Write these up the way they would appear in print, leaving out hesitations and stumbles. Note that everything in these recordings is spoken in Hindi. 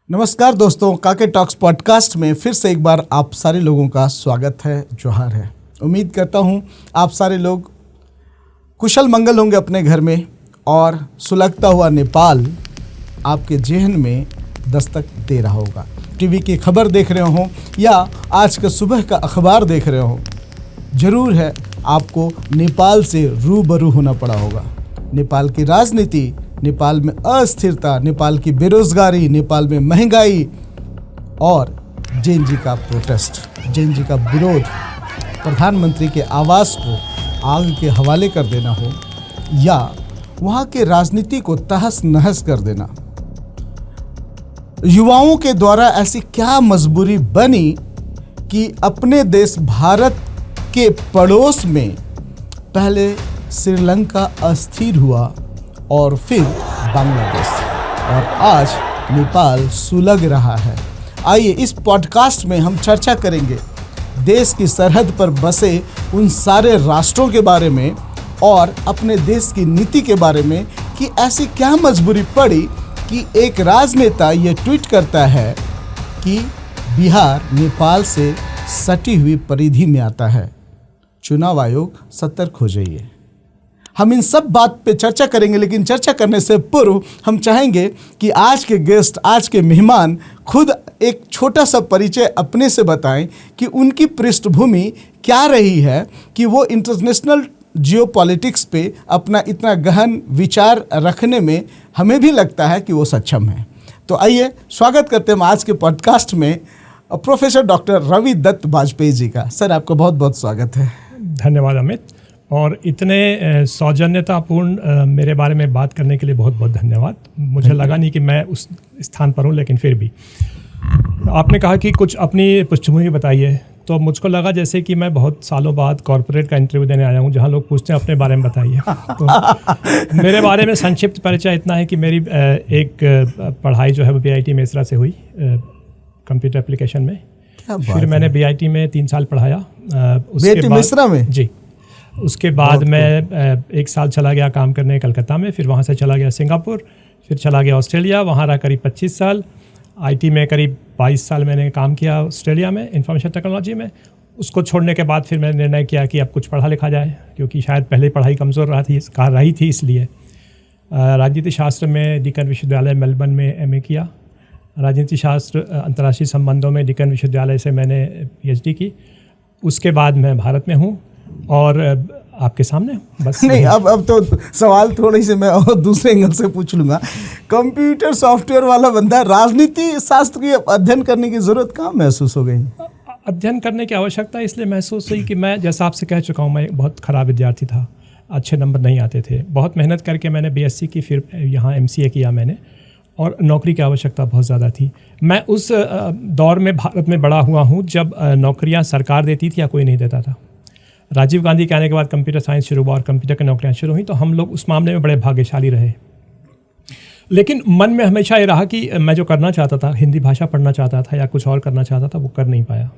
नमस्कार दोस्तों, काके टॉक्स पॉडकास्ट में फिर से एक बार आप सारे लोगों का स्वागत है, जोहार है। उम्मीद करता हूँ आप सारे लोग कुशल मंगल होंगे अपने घर में और सुलगता हुआ नेपाल आपके जेहन में दस्तक दे रहा होगा। टीवी की खबर देख रहे हो या आज का सुबह का अखबार देख रहे हो, जरूर है आपको नेपाल से रूबरू होना पड़ा होगा। नेपाल की राजनीति, नेपाल में अस्थिरता, नेपाल की बेरोजगारी, नेपाल में महंगाई और जैन जी का प्रोटेस्ट, जैन जी का विरोध, प्रधानमंत्री के आवास को आग के हवाले कर देना हो या वहाँ के राजनीति को तहस नहस कर देना। युवाओं के द्वारा ऐसी क्या मजबूरी बनी कि अपने देश भारत के पड़ोस में पहले श्रीलंका अस्थिर हुआ और फिर बांग्लादेश और आज नेपाल सुलग रहा है। आइए इस पॉडकास्ट में हम चर्चा करेंगे देश की सरहद पर बसे उन सारे राष्ट्रों के बारे में और अपने देश की नीति के बारे में कि ऐसी क्या मजबूरी पड़ी कि एक राजनेता ये ट्वीट करता है कि बिहार नेपाल से सटी हुई परिधि में आता है, चुनाव आयोग सतर्क हो जाइए। हम इन सब बात पे चर्चा करेंगे, लेकिन चर्चा करने से पूर्व हम चाहेंगे कि आज के गेस्ट, आज के मेहमान खुद एक छोटा सा परिचय अपने से बताएं कि उनकी पृष्ठभूमि क्या रही है कि वो इंटरनेशनल जियोपॉलिटिक्स पे अपना इतना गहन विचार रखने में हमें भी लगता है कि वो सक्षम है। तो आइए स्वागत करते हैं आज के पॉडकास्ट में प्रोफेसर डॉक्टर रवि दत्त बाजपेयी जी का। सर, आपका बहुत बहुत स्वागत है। धन्यवाद अमित, और इतने सौजन्यतापूर्ण मेरे बारे में बात करने के लिए बहुत बहुत धन्यवाद। मुझे लगा नहीं कि मैं उस स्थान पर हूँ, लेकिन फिर भी आपने कहा कि कुछ अपनी पृष्ठभूमि बताइए, तो मुझको लगा जैसे कि मैं बहुत सालों बाद कॉर्पोरेट का इंटरव्यू देने आया हूँ, जहाँ लोग पूछते हैं अपने बारे में बताइए। तो मेरे बारे में संक्षिप्त परिचय इतना है कि मेरी एक पढ़ाई जो है वो BIT मेसरा से हुई, कंप्यूटर एप्लीकेशन में। फिर मैंने BIT में 3 साल पढ़ाया। उसके बाद मेसरा में जी, उसके बाद मैं 1 साल चला गया काम करने कलकत्ता में, फिर वहाँ से चला गया सिंगापुर, फिर चला गया ऑस्ट्रेलिया, वहाँ रहा करीब 25 साल। IT में करीब 22 साल मैंने काम किया ऑस्ट्रेलिया में, इंफॉर्मेशन टेक्नोलॉजी में। उसको छोड़ने के बाद फिर मैंने निर्णय किया कि अब कुछ पढ़ा लिखा जाए, क्योंकि शायद पहले पढ़ाई कमज़ोर रही थी इसलिए। राजनीति शास्त्र में डिकन विश्वविद्यालय मेलबर्न में MA किया। राजनीति शास्त्र अंतर्राष्ट्रीय संबंधों में डिकन विश्वविद्यालय से मैंने PhD की। उसके बाद मैं भारत में हूँ और आपके सामने बस नहीं। अब तो सवाल थोड़ी से मैं और दूसरे एंगल से पूछ लूँगा। कंप्यूटर सॉफ्टवेयर वाला बंदा, राजनीति शास्त्र की अध्ययन करने की ज़रूरत कहाँ महसूस हो गई? अध्ययन करने की आवश्यकता इसलिए महसूस हुई कि मैं, जैसा आपसे कह चुका हूँ, मैं एक बहुत ख़राब विद्यार्थी था, अच्छे नंबर नहीं आते थे। बहुत मेहनत करके मैंने BSc की, फिर यहाँ MCA किया मैंने, और नौकरी की आवश्यकता बहुत ज़्यादा थी। मैं उस दौर में भारत में बड़ा हुआ हूँ जब नौकरियाँ सरकार देती थी या कोई नहीं देता था। राजीव गांधी के आने के बाद कंप्यूटर साइंस शुरू हुआ और कंप्यूटर की नौकरियाँ शुरू हुई, तो हम लोग उस मामले में बड़े भाग्यशाली रहे। लेकिन मन में हमेशा ये रहा कि मैं जो करना चाहता था, हिंदी भाषा पढ़ना चाहता था या कुछ और करना चाहता था, वो कर नहीं पाया।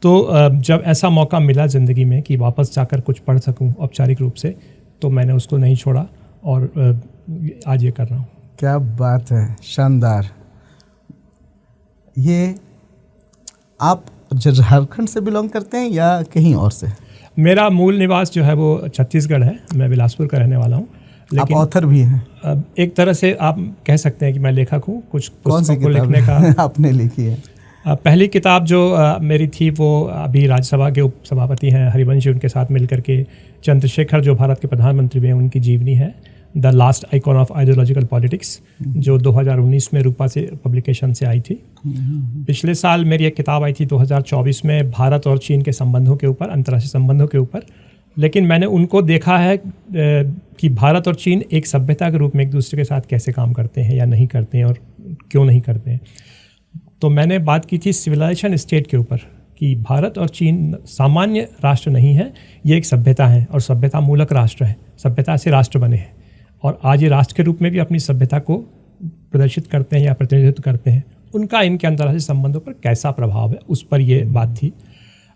तो जब ऐसा मौका मिला ज़िंदगी में कि वापस जाकर कुछ पढ़ सकूं औपचारिक रूप से, तो मैंने उसको नहीं छोड़ा और आज ये कर रहा हूँ। क्या बात है, शानदार। ये आप झारखंड से बिलोंग करते हैं या कहीं और से? मेरा मूल निवास जो है वो छत्तीसगढ़ है, मैं बिलासपुर का रहने वाला हूँ। आप ऑथर भी हैं? एक तरह से आप कह सकते हैं कि मैं लेखक हूँ। कुछ कौन सी पुस्तकों को लिखने का आपने लिखी है? पहली किताब जो मेरी थी वो अभी राज्यसभा के उपसभापति हैं हरिवंश जी, उनके साथ मिलकर के चंद्रशेखर जो भारत के प्रधानमंत्री हैं, उनकी जीवनी है the last icon of ideological politics, जो 2019 में रूपा से पब्लिकेशन से आई थी। पिछले साल मेरी एक किताब आई थी 2024 में भारत और चीन के संबंधों के ऊपर, अंतर्राष्ट्रीय संबंधों के ऊपर। लेकिन मैंने उनको देखा है कि भारत और चीन एक सभ्यता के रूप में एक दूसरे के साथ कैसे काम करते हैं या नहीं करते हैं और क्यों नहीं करते हैं। तो मैंने बात की थी सिविलाइजेशन स्टेट के ऊपर कि भारत और चीन सामान्य राष्ट्र नहीं है, ये एक सभ्यता है और सभ्यता मूलक राष्ट्र है। सभ्यता से राष्ट्र बने हैं और आज ये राष्ट्र के रूप में भी अपनी सभ्यता को प्रदर्शित करते हैं या प्रतिनिधित्व करते हैं। उनका इनके अंतर्राष्ट्रीय संबंधों पर कैसा प्रभाव है, उस पर ये बात थी।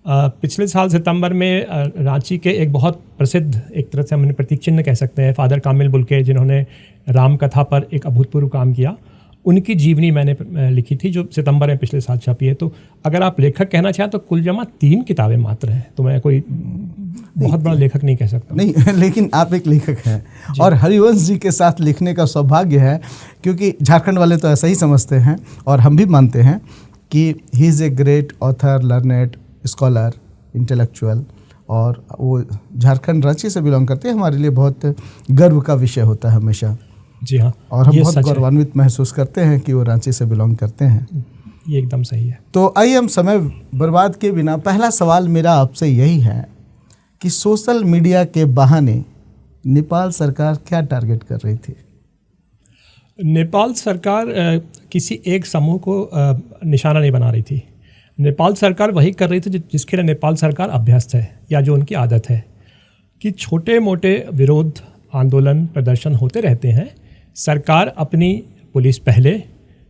पिछले साल सितंबर में रांची के एक बहुत प्रसिद्ध, एक तरह से हमने प्रतीक चिन्ह कह सकते हैं, फादर कामिल बुल्के, जिन्होंने राम कथा पर एक अभूतपूर्व काम किया, उनकी जीवनी मैंने लिखी थी जो सितंबर में पिछले साल छपी है। तो अगर आप लेखक कहना चाहें तो कुल जमा 3 किताबें मात्र हैं, तो मैं कोई बहुत बड़ा लेखक नहीं कह सकता नहीं, लेकिन आप एक लेखक हैं और हरिवंश जी के साथ लिखने का सौभाग्य है, क्योंकि झारखंड वाले तो ऐसा ही समझते हैं और हम भी मानते हैं कि he is a great author, learned, scholar, intellectual, और वो झारखंड, रांची से बिलोंग करते हैं। हमारे लिए बहुत गर्व का विषय होता है हमेशा। जी हाँ, और हम बहुत गौरवान्वित महसूस करते हैं कि वो रांची से बिलोंग करते हैं। ये एकदम सही है। तो आइए हम समय बर्बाद के बिना, पहला सवाल मेरा आपसे यही है कि सोशल मीडिया के बहाने नेपाल सरकार क्या टारगेट कर रही थी? नेपाल सरकार किसी एक समूह को निशाना नहीं बना रही थी। नेपाल सरकार वही कर रही थी जिसके लिए नेपाल सरकार अभ्यस्त है या जो उनकी आदत है कि छोटे मोटे विरोध, आंदोलन, प्रदर्शन होते रहते हैं। सरकार अपनी पुलिस पहले,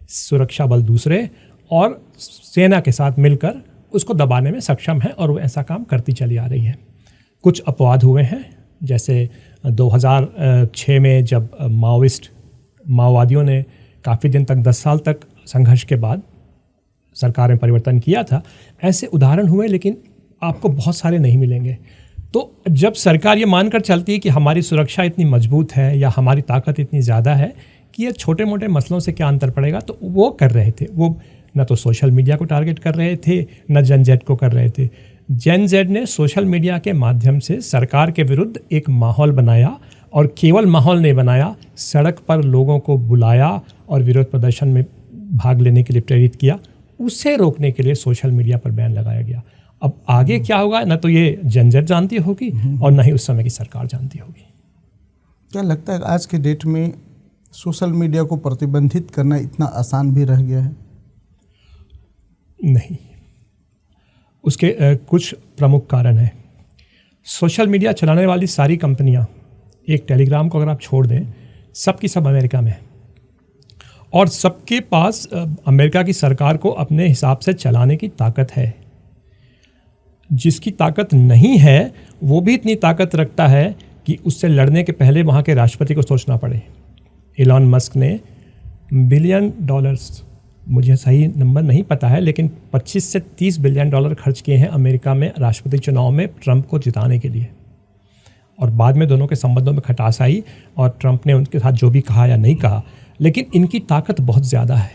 सुरक्षा बल दूसरे और सेना के साथ मिलकर उसको दबाने में सक्षम है और वो ऐसा काम करती चली आ रही है। कुछ अपवाद हुए हैं, जैसे 2006 में जब माओवादियों ने काफ़ी दिन तक 10 साल तक संघर्ष के बाद सरकार में परिवर्तन किया था। ऐसे उदाहरण हुए, लेकिन आपको बहुत सारे नहीं मिलेंगे। तो जब सरकार ये मानकर चलती है कि हमारी सुरक्षा इतनी मजबूत है या हमारी ताकत इतनी ज़्यादा है कि ये छोटे मोटे मसलों से क्या अंतर पड़ेगा, तो वो कर रहे थे। वो न तो सोशल मीडिया को टारगेट कर रहे थे, न जेन जेड को कर रहे थे। जेन जेड ने सोशल मीडिया के माध्यम से सरकार के विरुद्ध एक माहौल बनाया, और केवल माहौल नहीं बनाया, सड़क पर लोगों को बुलाया और विरोध प्रदर्शन में भाग लेने के लिए प्रेरित किया। उसे रोकने के लिए सोशल मीडिया पर बैन लगाया गया। अब आगे क्या होगा, न तो ये जेन जेड जानती होगी और न ही उस समय की सरकार जानती होगी। क्या लगता है आज के डेट में सोशल मीडिया को प्रतिबंधित करना इतना आसान भी रह गया है? नहीं, उसके कुछ प्रमुख कारण हैं। सोशल मीडिया चलाने वाली सारी कंपनियां, एक टेलीग्राम को अगर आप छोड़ दें, सब की सब अमेरिका में है और सबके पास अमेरिका की सरकार को अपने हिसाब से चलाने की ताकत है। जिसकी ताकत नहीं है वो भी इतनी ताकत रखता है कि उससे लड़ने के पहले वहाँ के राष्ट्रपति को सोचना पड़े। एलॉन मस्क ने बिलियन डॉलर्स, मुझे सही नंबर नहीं पता है, लेकिन 25 से 30 बिलियन डॉलर खर्च किए हैं अमेरिका में राष्ट्रपति चुनाव में ट्रंप को जिताने के लिए। और बाद में दोनों के संबंधों में खटास आई और ट्रंप ने उनके साथ जो भी कहा या नहीं कहा, लेकिन इनकी ताकत बहुत ज़्यादा है।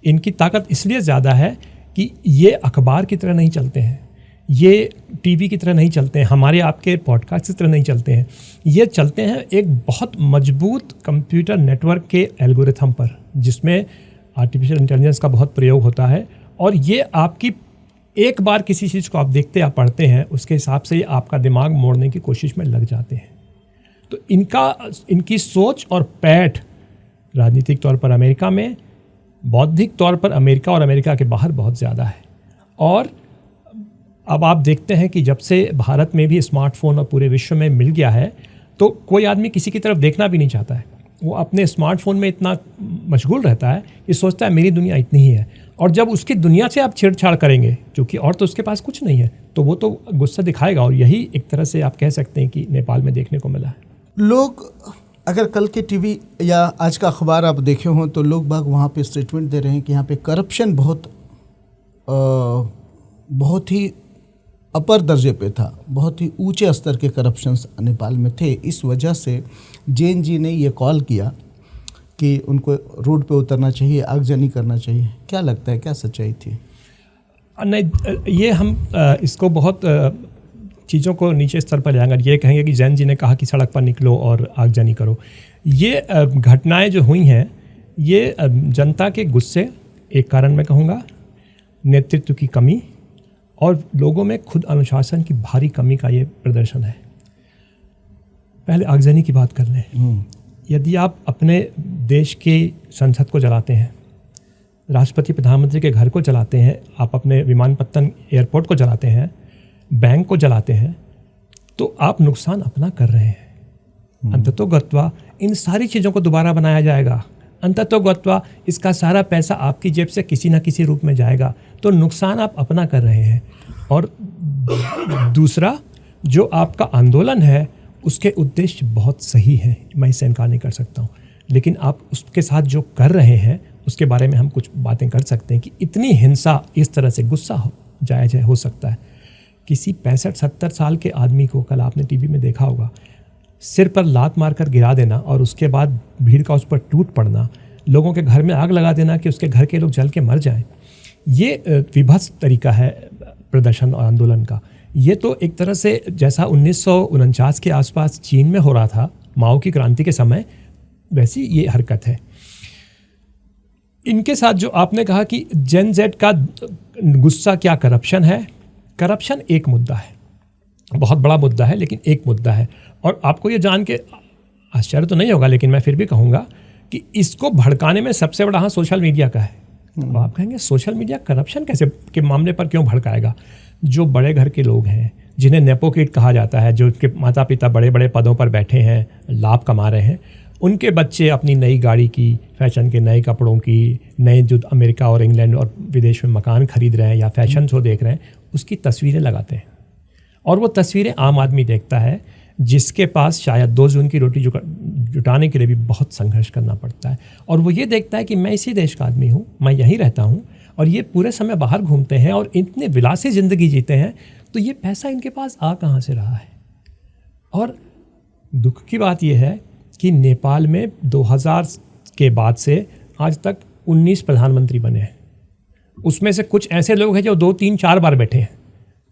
इनकी ताकत इसलिए ज़्यादा है कि ये अखबार की तरह नहीं चलते हैं, ये टीवी की तरह नहीं चलते हैं, हमारे आपके पॉडकास्ट की तरह नहीं चलते हैं। ये चलते हैं एक बहुत मजबूत कंप्यूटर नेटवर्क के एल्गोरिथम पर, जिसमें आर्टिफिशियल इंटेलिजेंस का बहुत प्रयोग होता है। और ये आपकी एक बार किसी चीज़ को आप देखते या पढ़ते हैं, उसके हिसाब से आपका दिमाग मोड़ने की कोशिश में लग जाते हैं। तो इनकी सोच और पैठ राजनीतिक तौर पर अमेरिका में, बौद्धिक तौर पर अमेरिका और अमेरिका के बाहर बहुत ज़्यादा है। और अब आप देखते हैं कि जब से भारत में भी स्मार्टफोन और पूरे विश्व में मिल गया है, तो कोई आदमी किसी की तरफ देखना भी नहीं चाहता है। वो अपने स्मार्टफोन में इतना मशगूल रहता है कि सोचता है मेरी दुनिया इतनी ही है। और जब उसकी दुनिया से आप छेड़छाड़ करेंगे, क्योंकि और तो उसके पास कुछ नहीं है, तो वो तो गुस्सा दिखाएगा। और यही एक तरह से आप कह सकते हैं कि नेपाल में देखने को मिला है। लोग अगर कल के टीवी या आज का अखबार आप देखे हों तो लोग बाग वहाँ पे स्टेटमेंट दे रहे हैं कि यहाँ पे करप्शन बहुत ही अपर दर्जे पे था, बहुत ही ऊंचे स्तर के करप्शंस नेपाल में थे। इस वजह से जेन जी ने ये कॉल किया कि उनको रोड पे उतरना चाहिए, आगजनी करना चाहिए। क्या लगता है, क्या सच्चाई थी? नहीं, ये हम इसको बहुत चीज़ों को नीचे स्तर पर जाएंगे। ये कहेंगे कि जैन जी ने कहा कि सड़क पर निकलो और आगजनी करो। ये घटनाएं जो हुई हैं, ये जनता के गुस्से, एक कारण मैं कहूँगा, नेतृत्व की कमी और लोगों में खुद अनुशासन की भारी कमी का ये प्रदर्शन है। पहले आगजनी की बात कर लें। यदि आप अपने देश की संसद को जलाते हैं, राष्ट्रपति प्रधानमंत्री के घर को जलाते हैं, आप अपने विमानपत्तन एयरपोर्ट को जलाते हैं, बैंक को जलाते हैं, तो आप नुकसान अपना कर रहे हैं। अंततोगत्वा इन सारी चीज़ों को दोबारा बनाया जाएगा। अंततोगत्वा इसका सारा पैसा आपकी जेब से किसी न किसी रूप में जाएगा, तो नुकसान आप अपना कर रहे हैं। और दूसरा, जो आपका आंदोलन है उसके उद्देश्य बहुत सही है, मैं इससे इनकार नहीं कर सकता हूँ, लेकिन आप उसके साथ जो कर रहे हैं उसके बारे में हम कुछ बातें कर सकते हैं कि इतनी हिंसा, इस तरह से गुस्सा जायज़ हो सकता है। किसी 65-70 साल के आदमी को, कल आपने टीवी में देखा होगा, सिर पर लात मारकर गिरा देना और उसके बाद भीड़ का उस पर टूट पड़ना, लोगों के घर में आग लगा देना कि उसके घर के लोग जल के मर जाएं, ये विभत्स तरीका है प्रदर्शन और आंदोलन का। ये तो एक तरह से जैसा 1949 के आसपास चीन में हो रहा था माओ की क्रांति के समय, वैसी ये हरकत है। इनके साथ जो आपने कहा कि जेन जेड का गुस्सा क्या करप्शन है, करप्शन एक मुद्दा है, बहुत बड़ा मुद्दा है, लेकिन एक मुद्दा है। और आपको ये जान के आश्चर्य तो नहीं होगा, लेकिन मैं फिर भी कहूँगा कि इसको भड़काने में सबसे बड़ा हाथ सोशल मीडिया का है। तो आप कहेंगे सोशल मीडिया करप्शन कैसे के मामले पर क्यों भड़काएगा? जो बड़े घर के लोग हैं, जिन्हें नेपो किड कहा जाता है, जो उनके माता पिता बड़े बड़े पदों पर बैठे हैं, लाभ कमा रहे हैं, उनके बच्चे अपनी नई गाड़ी की, फैशन के नए कपड़ों की, नए जो अमेरिका और इंग्लैंड और विदेश में मकान खरीद रहे हैं या फैशन शो देख रहे हैं, उसकी तस्वीरें लगाते हैं। और वो तस्वीरें आम आदमी देखता है, जिसके पास शायद 2 जून की रोटी जुटाने के लिए भी बहुत संघर्ष करना पड़ता है। और वो ये देखता है कि मैं इसी देश का आदमी हूँ, मैं यहीं रहता हूँ, और ये पूरे समय बाहर घूमते हैं और इतने विलासी ज़िंदगी जीते हैं, तो ये पैसा इनके पास आ कहाँ से रहा है? और दुख की बात यह है कि नेपाल में 2000 के बाद से आज तक 19 प्रधानमंत्री बने हैं। उसमें से कुछ ऐसे लोग हैं जो 2, 3, 4 बार बैठे हैं।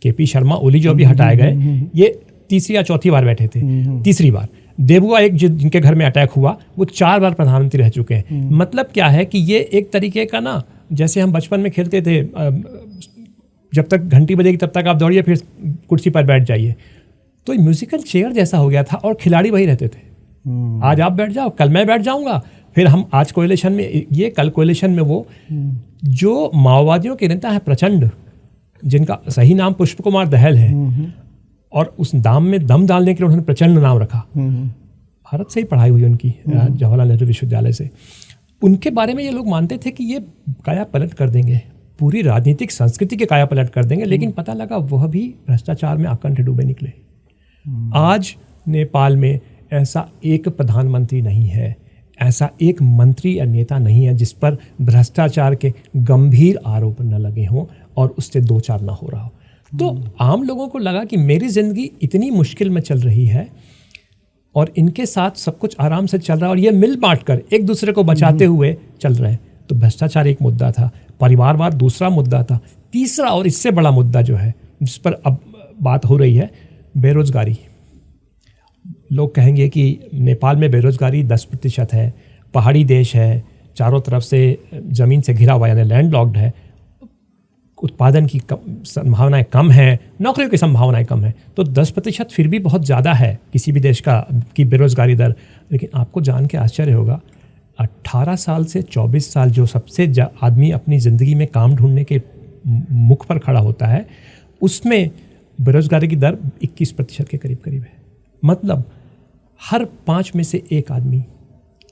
केपी शर्मा ओली जो अभी हटाए गए, ये तीसरी या चौथी बार बैठे थे। तीसरी बार देबुआ, एक जिनके घर में अटैक हुआ, वो 4 बार प्रधानमंत्री रह चुके हैं। मतलब क्या है कि ये एक तरीके का ना, जैसे हम बचपन में खेलते थे, जब तक घंटी बजेगी तब तक आप दौड़िए, फिर कुर्सी पर बैठ जाइए। तो म्यूजिकल चेयर जैसा हो गया था और खिलाड़ी वही रहते थे। आज आप बैठ जाओ, कल मैं बैठ जाऊंगा, फिर हम आज कोएलिशन में ये, कल कोएलिशन में वो। जो माओवादियों के नेता है प्रचंड, जिनका सही नाम पुष्प कुमार दहल है, और उस नाम में दम डालने के लिए उन्होंने प्रचंड नाम रखा। भारत से ही पढ़ाई हुई उनकी, जवाहरलाल नेहरू विश्वविद्यालय से। उनके बारे में ये लोग मानते थे कि ये काया पलट कर देंगे, पूरी राजनीतिक संस्कृति के काया पलट कर देंगे, लेकिन पता लगा वह भी भ्रष्टाचार में आकंठ डूबे निकले। आज नेपाल में ऐसा एक प्रधानमंत्री नहीं है, ऐसा एक मंत्री या नेता नहीं है जिस पर भ्रष्टाचार के गंभीर आरोप न लगे हों और उससे 2-4 ना हो रहा हो। तो आम लोगों को लगा कि मेरी ज़िंदगी इतनी मुश्किल में चल रही है और इनके साथ सब कुछ आराम से चल रहा है, और ये मिल बांट कर एक दूसरे को बचाते हुए चल रहे हैं। तो भ्रष्टाचार एक मुद्दा था, परिवारवाद दूसरा मुद्दा था, तीसरा और इससे बड़ा मुद्दा जो है जिस पर अब बात हो रही है, बेरोजगारी। लोग कहेंगे कि नेपाल में बेरोजगारी 10% है, पहाड़ी देश है, चारों तरफ से ज़मीन से घिरा हुआ यानी लैंडलॉक्ड है, उत्पादन की संभावनाएं कम है, नौकरियों की संभावनाएं कम है। तो 10% फिर भी बहुत ज़्यादा है किसी भी देश की बेरोजगारी दर। लेकिन आपको जान के आश्चर्य होगा, 18 साल से 24 साल जो सबसे आदमी अपनी ज़िंदगी में काम ढूंढने के मुख पर खड़ा होता है, उसमें बेरोजगारी की दर 21% के करीब करीब है। मतलब हर 5 में से 1 आदमी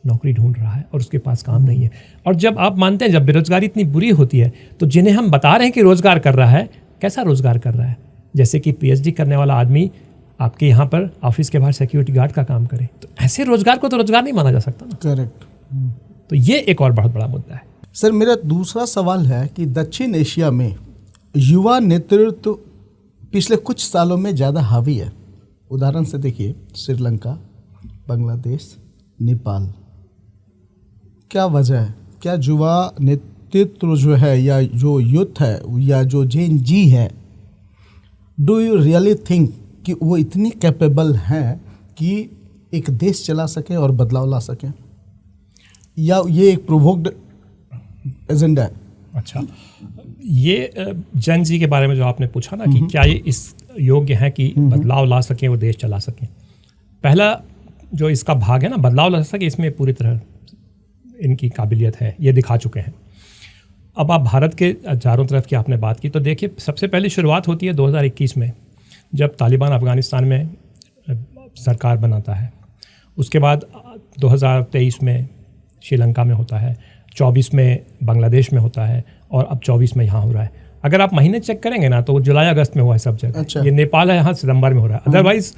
नौकरी ढूंढ रहा है और उसके पास काम नहीं है। और जब आप मानते हैं, जब बेरोजगारी इतनी बुरी होती है, तो जिन्हें हम बता रहे हैं कि रोज़गार कर रहा है, कैसा रोज़गार कर रहा है? जैसे कि PhD करने वाला आदमी आपके यहाँ पर ऑफिस के बाहर सिक्योरिटी गार्ड का काम करे, तो ऐसे रोज़गार को तो रोज़गार नहीं माना जा सकता ना। करेक्ट। तो ये एक और बहुत बड़ा मुद्दा है। सर, मेरा दूसरा सवाल है कि दक्षिण एशिया में युवा नेतृत्व पिछले कुछ सालों में ज़्यादा हावी है। उदाहरण से देखिए, श्रीलंका, बांग्लादेश, नेपाल। क्या वजह है? क्या युवा नेतृत्व जो है, या जो यूथ है, या जो जेन जी है, डू यू रियली थिंक कि वो इतनी कैपेबल हैं कि एक देश चला सके और बदलाव ला सके, या ये एक प्रोवोक्ड एजेंडा है? अच्छा, ये जेन जी के बारे में जो आपने पूछा ना कि क्या ये इस योग्य है कि बदलाव ला सकें, वो देश चला सकें। पहला जो इसका भाग है ना, बदलाव ला सके, इसमें पूरी तरह इनकी काबिलियत है, ये दिखा चुके हैं। अब आप भारत के चारों तरफ की आपने बात की, तो देखिए सबसे पहले शुरुआत होती है 2021 में, जब तालिबान अफ़गानिस्तान में सरकार बनाता है। उसके बाद 2023 में श्रीलंका में होता है, 24 में बांग्लादेश में होता है, और अब 24 में यहाँ हो रहा है। अगर आप महीने चेक करेंगे ना, तो जुलाई अगस्त में हुआ है सब जगह। अच्छा। ये नेपाल है, यहाँ सितंबर में हो रहा है। अदरवाइज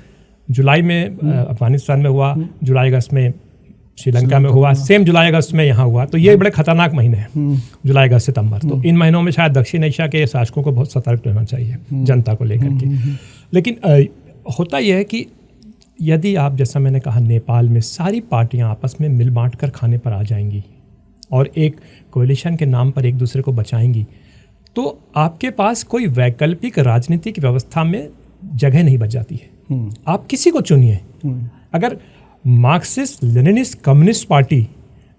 जुलाई में अफगानिस्तान में हुआ, जुलाई अगस्त में श्रीलंका में हुआ, सेम जुलाई अगस्त में यहाँ हुआ। तो ये बड़े खतरनाक महीने हैं, जुलाई अगस्त सितंबर। तो इन महीनों में शायद दक्षिण एशिया के शासकों को बहुत सतर्क रहना चाहिए जनता को लेकर के। लेकिन होता यह है कि यदि आप, जैसा मैंने कहा, नेपाल में सारी पार्टियां आपस में मिल बांट कर खाने पर आ जाएंगी और एक कोalition के नाम पर एक दूसरे को बचाएंगी, तो आपके पास कोई वैकल्पिक राजनीतिक व्यवस्था में जगह नहीं बच जाती है। आप किसी को चुनिए। अगर Marxist Leninist communist party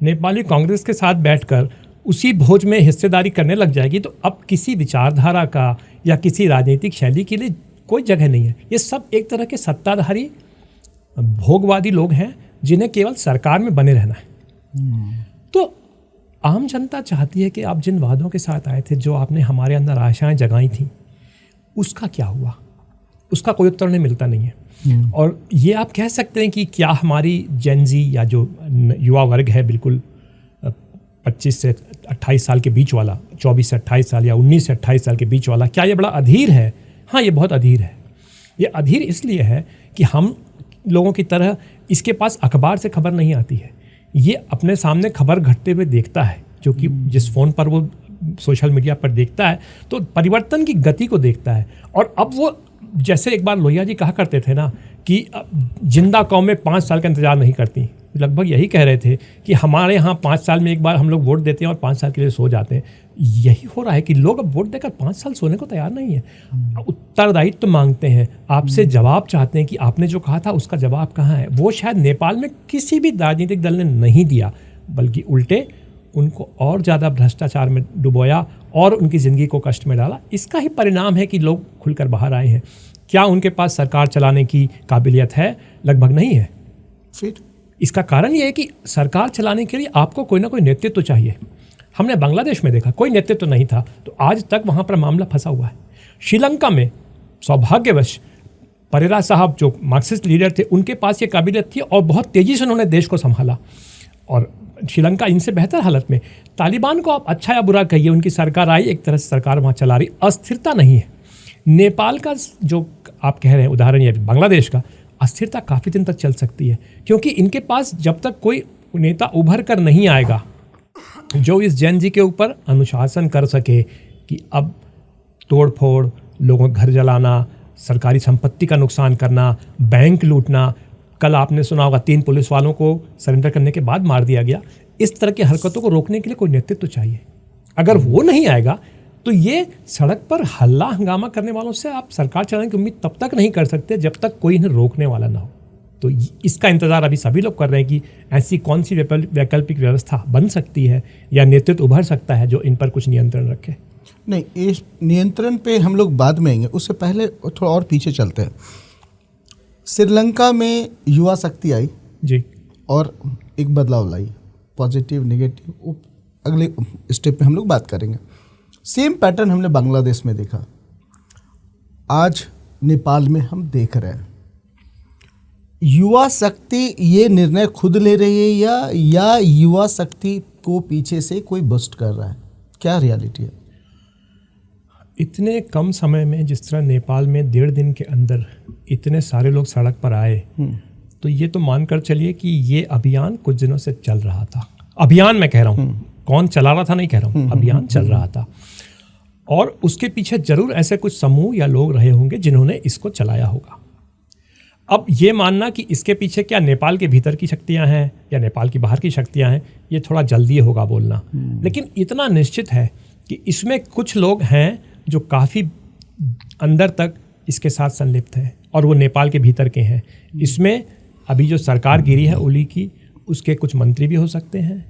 Nepali Congress के साथ बैठकर उसी भोज में हिस्सेदारी करने लग जाएगी, तो अब किसी विचारधारा का या किसी राजनीतिक शैली के लिए कोई जगह नहीं है। ये सब एक तरह के सत्ताधारी भोगवादी लोग हैं जिन्हें केवल सरकार में बने रहना है। तो आम जनता चाहती है कि आप जिन वादों के साथ आए थे, जो आपने हमारे अंदर आशाएं जगाई थी, उसका क्या हुआ? उसका कोई उत्तर नहीं मिलता नहीं है। और ये आप कह सकते हैं कि क्या हमारी जेनजी या जो युवा वर्ग है, बिल्कुल 25 से 28 साल के बीच वाला, 24 से 28 साल या 19 से 28 साल के बीच वाला, क्या ये बड़ा अधीर है? हाँ, ये बहुत अधीर है। ये अधीर इसलिए है कि हम लोगों की तरह इसके पास अखबार से खबर नहीं आती है। ये अपने सामने खबर घटते हुए देखता है, जो कि जिस फ़ोन पर वो सोशल मीडिया पर देखता है, तो परिवर्तन की गति को देखता है। और अब वो, जैसे एक बार लोहिया जी कहा करते थे ना कि जिंदा कौमें 5 साल का इंतजार नहीं करती, लगभग यही कह रहे थे कि हमारे यहाँ 5 साल में एक बार हम लोग वोट देते हैं और 5 साल के लिए सो जाते हैं। यही हो रहा है कि लोग अब वोट देकर 5 साल सोने को तैयार नहीं है। उत्तरदायित्व मांगते हैं, आपसे जवाब चाहते हैं कि आपने जो कहा था उसका जवाब कहाँ है। वो शायद नेपाल में किसी भी राजनीतिक दल ने नहीं दिया, बल्कि उल्टे उनको और ज़्यादा भ्रष्टाचार में डुबोया और उनकी ज़िंदगी को कष्ट में डाला। इसका ही परिणाम है कि लोग खुलकर बाहर आए हैं। क्या उनके पास सरकार चलाने की काबिलियत है? लगभग नहीं है। फिर इसका कारण ये है कि सरकार चलाने के लिए आपको कोई ना कोई नेतृत्व चाहिए। हमने बांग्लादेश में देखा, कोई नेतृत्व नहीं था, तो आज तक वहाँ पर मामला फंसा हुआ है। श्रीलंका में सौभाग्यवश परेरा साहब जो मार्क्सिस्ट लीडर थे, उनके पास ये काबिलियत थी और बहुत तेज़ी से उन्होंने देश को संभाला। और श्रीलंका इनसे बेहतर हालत में। तालिबान को आप अच्छा या बुरा कहिए, उनकी सरकार आई, एक तरह से सरकार वहाँ चला रही, अस्थिरता नहीं है। नेपाल का जो आप कह रहे हैं उदाहरण, या बांग्लादेश का, अस्थिरता काफ़ी दिन तक चल सकती है, क्योंकि इनके पास जब तक कोई नेता उभर कर नहीं आएगा जो इस जेन जी के ऊपर अनुशासन कर सके कि अब तोड़ फोड़, लोगों के घर जलाना, सरकारी संपत्ति का नुकसान करना, बैंक लूटना, कल आपने सुना होगा 3 पुलिस वालों को सरेंडर करने के बाद मार दिया गया। इस तरह की हरकतों को रोकने के लिए कोई नेतृत्व चाहिए। अगर वो नहीं आएगा तो ये सड़क पर हल्ला हंगामा करने वालों से आप सरकार चलाने की उम्मीद तब तक नहीं कर सकते जब तक कोई इन्हें रोकने वाला ना हो। तो इसका इंतज़ार अभी सभी लोग कर रहे हैं कि ऐसी कौन सी वैकल्पिक व्यवस्था बन सकती है या नेतृत्व उभर सकता है जो इन पर कुछ नियंत्रण रखे। नहीं, इस नियंत्रण पे हम लोग बाद में आएंगे, उससे पहले थोड़ा और पीछे चलते हैं। श्रीलंका में युवा शक्ति आई जी और एक बदलाव लाई, पॉजिटिव नेगेटिव, अगले स्टेप पे हम लोग बात करेंगे। सेम पैटर्न हमने बांग्लादेश में देखा, आज नेपाल में हम देख रहे हैं। युवा शक्ति ये निर्णय खुद ले रही है या युवा शक्ति को पीछे से कोई बूस्ट कर रहा है? क्या रियलिटी है? इतने कम समय में जिस तरह नेपाल में 1.5 दिन के अंदर इतने सारे लोग सड़क पर आए, तो ये तो मानकर चलिए कि ये अभियान कुछ दिनों से चल रहा था। अभियान मैं कह रहा हूँ, कौन चला रहा था नहीं कह रहा हूँ, अभियान चल रहा था। और उसके पीछे जरूर ऐसे कुछ समूह या लोग रहे होंगे जिन्होंने इसको चलाया होगा। अब ये मानना कि इसके पीछे क्या नेपाल के भीतर की शक्तियां हैं या नेपाल की बाहर की शक्तियां हैं, ये थोड़ा जल्दी होगा बोलना। लेकिन इतना निश्चित है कि इसमें कुछ लोग हैं जो काफ़ी अंदर तक इसके साथ संलिप्त हैं और वो नेपाल के भीतर के हैं। इसमें अभी जो सरकार गिरी है ओली की, उसके कुछ मंत्री भी हो सकते हैं,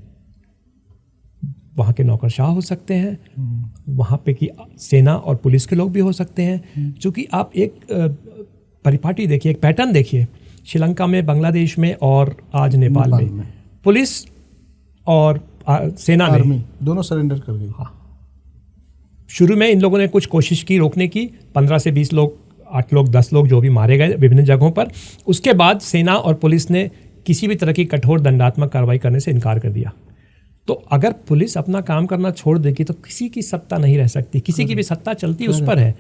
वहाँ के नौकरशाह हो सकते हैं, वहाँ पे की सेना और पुलिस के लोग भी हो सकते हैं। चूँकि आप एक परिपाटी देखिए, एक पैटर्न देखिए, श्रीलंका में, बांग्लादेश में और आज नेपाल में पुलिस और सेना ने दोनों सरेंडर कर गई। हाँ, शुरू में इन लोगों ने कुछ कोशिश की रोकने की, 15 से 20 लोग, 8 लोग, 10 लोग जो भी मारे गए विभिन्न जगहों पर। उसके बाद सेना और पुलिस ने किसी भी तरह की कठोर दंडात्मक कार्रवाई करने से इनकार कर दिया। तो अगर पुलिस अपना काम करना छोड़ देगी तो किसी की सत्ता नहीं रह सकती, किसी की भी सत्ता चलती उस पर है।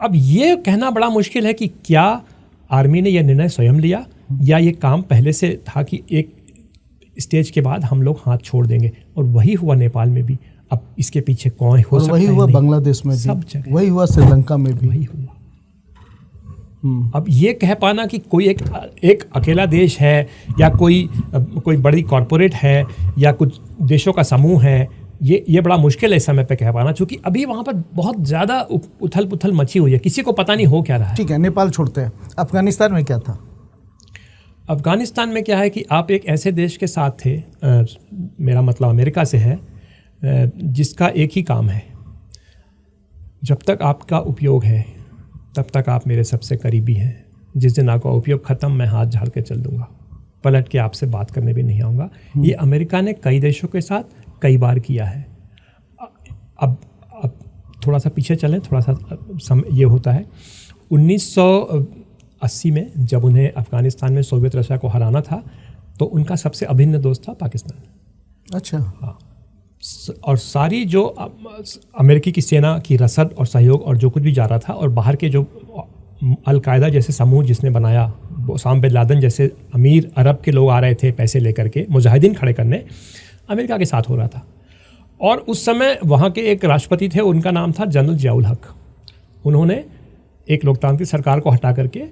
अब ये कहना बड़ा मुश्किल है कि क्या आर्मी ने यह निर्णय स्वयं लिया या ये काम पहले से था कि एक स्टेज के बाद हम लोग हाथ छोड़ देंगे। और वही हुआ नेपाल में भी। अब इसके पीछे कौन हो सकता है? वही हुआ बांग्लादेश में भी, सब जगह वही हुआ श्रीलंका में भी, वही हुआ। अब ये कह पाना कि कोई एक अकेला देश है या कोई बड़ी कॉरपोरेट है या कुछ देशों का समूह है, ये बड़ा मुश्किल है इस समय पे कह पाना, क्योंकि अभी वहाँ पर बहुत ज़्यादा उथल पुथल मची हुई है, किसी को पता नहीं हो क्या रहा है। ठीक है, नेपाल छोड़ते हैं। अफगानिस्तान में क्या था? अफगानिस्तान में क्या है कि आप एक ऐसे देश के साथ थे, मेरा मतलब अमेरिका से है, जिसका एक ही काम है, जब तक आपका उपयोग है तब तक आप मेरे सबसे करीबी हैं। जिस दिन आपका उपयोग ख़त्म, मैं हाथ झाड़ के चल दूंगा, पलट के आपसे बात करने भी नहीं आऊँगा। ये अमेरिका ने कई देशों के साथ कई बार किया है। अब थोड़ा सा पीछे चलें, थोड़ा सा ये होता है 1980 में जब उन्हें अफ़गानिस्तान में सोवियत रशिया को हराना था, तो उनका सबसे अभिन्न दोस्त था पाकिस्तान। अच्छा। हाँ, और सारी जो अमेरिकी की सेना की रसद और सहयोग और जो कुछ भी जा रहा था, और बाहर के जो अलकायदा जैसे समूह जिसने बनाया, ओसामा बिन लादेन जैसे अमीर अरब के लोग आ रहे थे पैसे लेकर के मुजाहिदीन खड़े करने, अमेरिका के साथ हो रहा था। और उस समय वहाँ के एक राष्ट्रपति थे, उनका नाम था जनरल जियाउल हक। उन्होंने एक लोकतांत्रिक सरकार को हटा करके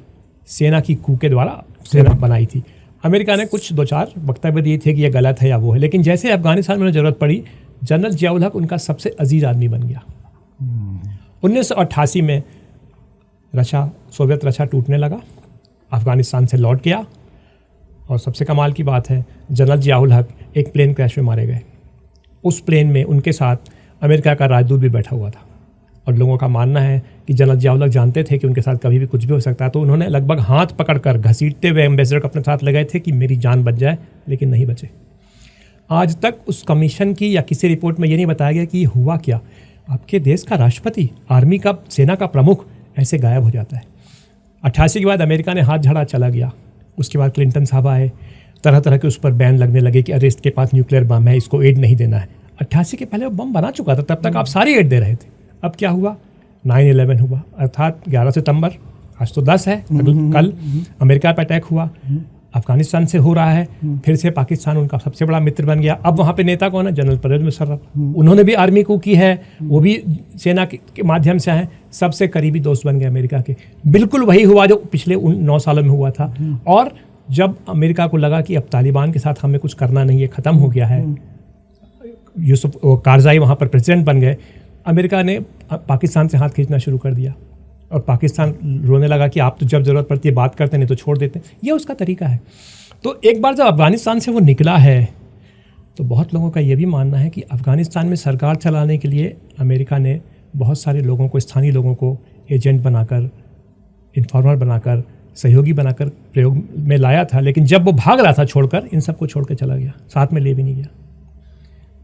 सेना की कू के द्वारा सेना बनाई थी। अमेरिका ने कुछ 2-4 वक्तव्य दिए थे कि ये गलत है या वो है, लेकिन जैसे अफगानिस्तान में ज़रूरत पड़ी, जनरल जियाउल हक उनका सबसे अजीज आदमी बन गया। 1988 में सोवियत रशिया टूटने लगा, अफगानिस्तान से लौट गया, और सबसे कमाल की बात है, जनरल जियाउल हक एक प्लेन क्रैश में मारे गए। उस प्लेन में उनके साथ अमेरिका का राजदूत भी बैठा हुआ था, और लोगों का मानना है कि जनरल जियाउल हक जानते थे कि उनके साथ कभी भी कुछ भी हो सकता है, तो उन्होंने लगभग हाथ पकड़कर घसीटते हुए एम्बेसडर को अपने साथ लगाए थे कि मेरी जान बच जाए, लेकिन नहीं बचे। आज तक उस कमीशन की या किसी रिपोर्ट में ये नहीं बताया गया कि हुआ क्या। आपके देश का राष्ट्रपति, आर्मी का, सेना का प्रमुख ऐसे गायब हो जाता है। 88 के बाद अमेरिका ने हाथ झाड़ा, चला गया। उसके बाद क्लिंटन साहब आए, तरह तरह के उस पर बैन लगने लगे कि अरे इसके पास न्यूक्लियर बम है, इसको एड नहीं देना है। 88 के पहले वो बम बना चुका था, तब तक आप सारी एड दे रहे थे। अब क्या हुआ? 9/11 हुआ, अर्थात 11 सितंबर, आज तो 10 है, कल अमेरिका पर अटैक हुआ, अफगानिस्तान से हो रहा है, फिर से पाकिस्तान उनका सबसे बड़ा मित्र बन गया। अब वहाँ पे नेता कौन है? जनरल परवेज मुशर्रफ। उन्होंने भी आर्मी को की है, वो भी सेना के माध्यम से हैं, सबसे करीबी दोस्त बन गए अमेरिका के। बिल्कुल वही हुआ जो पिछले 9 सालों में हुआ था। और जब अमेरिका को लगा कि अब तालिबान के साथ हमें कुछ करना नहीं है, ख़त्म हो गया है, यूसुफ कारज़ाई वहाँ पर प्रेसिडेंट बन गए, अमेरिका ने पाकिस्तान से हाथ खींचना शुरू कर दिया, और पाकिस्तान रोने लगा कि आप तो जब ज़रूरत पड़ती है बात करते, नहीं तो छोड़ देते। ये उसका तरीका है। तो एक बार जब अफ़गानिस्तान से वो निकला है, तो बहुत लोगों का ये भी मानना है कि अफ़गानिस्तान में सरकार चलाने के लिए अमेरिका ने बहुत सारे लोगों को, स्थानीय लोगों को एजेंट बनाकर, इन्फॉर्मर बनाकर, सहयोगी बनाकर प्रयोग में लाया था। लेकिन जब वो भाग रहा था छोड़कर, इन सबको छोड़ कर चला गया, साथ में ले भी नहीं गया।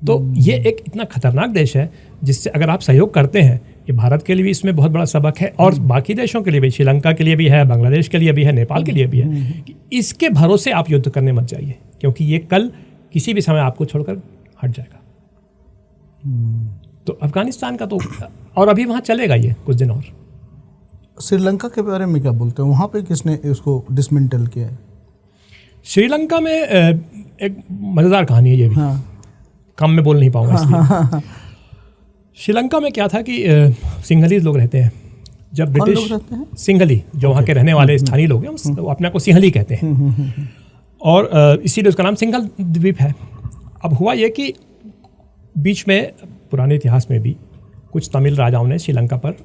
तो ये एक इतना खतरनाक देश है जिससे अगर आप सहयोग करते हैं, ये भारत के लिए भी इसमें बहुत बड़ा सबक है, और बाकी देशों के लिए भी, श्रीलंका के लिए भी है, बांग्लादेश के लिए भी है, नेपाल के लिए भी है, कि इसके भरोसे आप युद्ध करने मत जाइए, क्योंकि ये कल किसी भी समय आपको छोड़कर हट जाएगा। तो अफगानिस्तान का तो, और अभी वहाँ चलेगा ये कुछ दिन और। श्रीलंका के बारे में क्या बोलते हैं? वहाँ पे किसने इसको डिसमेंटल किया है? श्रीलंका में एक मज़ेदार कहानी है ये भी। हाँ। कम में बोल नहीं पाऊंगा इसलिए। श्रीलंका में क्या था कि सिंहलीज लोग रहते हैं। जब ब्रिटिश, सिंहली जो वहाँ के रहने वाले स्थानीय लोग हैं, वो अपने को सिंहली कहते हैं, और इसीलिए उसका नाम सिंघल द्वीप है। अब हुआ ये कि बीच में पुराने इतिहास में भी कुछ तमिल राजाओं ने श्रीलंका पर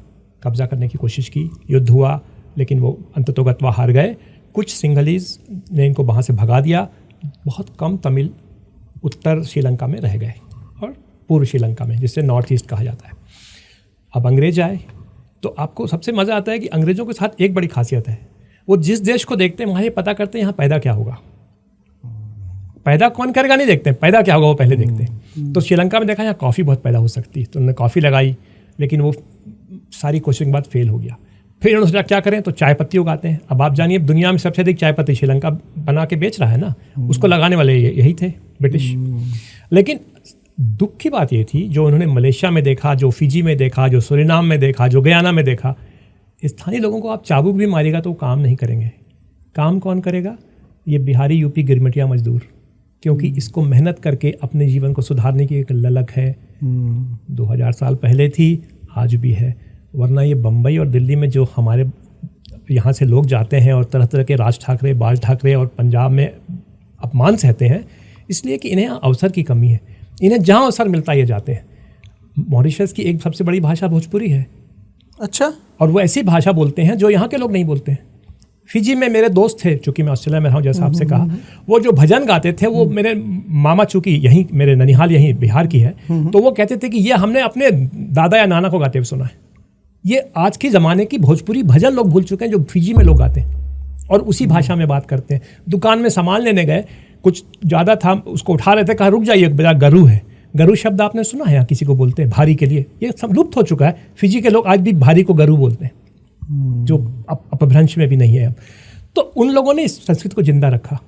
कब्जा करने की कोशिश की, युद्ध हुआ, लेकिन वो अंततोगत्वा हार गए। कुछ सिंहलीज ने इनको वहाँ से भगा दिया। बहुत कम तमिल उत्तर श्रीलंका में रह गए, और पूर्व श्रीलंका में, जिसे नॉर्थ ईस्ट कहा जाता है। अब अंग्रेज आए, तो आपको सबसे मज़ा आता है कि अंग्रेज़ों के साथ एक बड़ी खासियत है, वो जिस देश को देखते हैं वहाँ ये पता करते हैं यहाँ पैदा क्या होगा। पैदा कौन करेगा नहीं देखते हैं, पैदा क्या होगा वो पहले देखते हैं। तो श्रीलंका में देखा यहाँ कॉफ़ी बहुत पैदा हो सकती है, तो उन्होंने कॉफ़ी लगाई, लेकिन वो सारी कोशिश के बाद फेल हो गया। फिर उन्होंने सोचा क्या करें, तो चाय पत्ती उगाते हैं। अब आप जानिए दुनिया में सबसे अधिक चाय पत्ती श्रीलंका बना के बेच रहा है ना, उसको लगाने वाले यही थे, ब्रिटिश। लेकिन दुख की बात ये थी, जो उन्होंने मलेशिया में देखा, जो फिजी में देखा, जो सूरीनाम में देखा, जो गयाना में देखा, स्थानीय लोगों को आप चाबुक भी मारिएगा तो वो काम नहीं करेंगे। काम कौन करेगा? ये बिहारी, यूपी, गिरमिटिया मजदूर, क्योंकि इसको मेहनत करके अपने जीवन को सुधारने की एक ललक है। 2000 साल पहले थी, आज भी है। वरना ये बम्बई और दिल्ली में जो हमारे यहाँ से लोग जाते हैं और तरह तरह के राज ठाकरे, बाल ठाकरे और पंजाब में अपमान सहते हैं, इसलिए कि इन्हें अवसर की कमी है। इन्हें जहाँ अवसर मिलता है ये जाते हैं। मॉरिशस की एक सबसे बड़ी भाषा भोजपुरी है। अच्छा। और वो ऐसी भाषा बोलते हैं जो यहाँ के लोग नहीं बोलते हैं। फिजी में मेरे दोस्त थे, चूँकि मैं ऑस्ट्रेलिया में रहा हूँ, जैसा आपसे कहा, वो जो भजन गाते थे, वो मेरे मामा, चूँकि यहीं मेरे ननिहाल यहीं बिहार की है, तो वो कहते थे कि ये हमने अपने दादा या नाना को गाते हुए सुना है। ये आज के ज़माने की भोजपुरी भजन लोग भूल चुके हैं जो फिजी में लोग गाते हैं और उसी भाषा में बात करते हैं। दुकान में सामान लेने गए, कुछ ज़्यादा था, उसको उठा रहे थे, कहा रुक जाइए, बेटा गरू है। गरू शब्द आपने सुना है? यहाँ किसी को बोलते हैं भारी के लिए, ये सब लुप्त हो चुका है। फिजी के लोग आज भी भारी को गरू बोलते हैं, जो अपभ्रंश में भी नहीं है अब। तो उन लोगों ने इस संस्कृत को जिंदा रखा।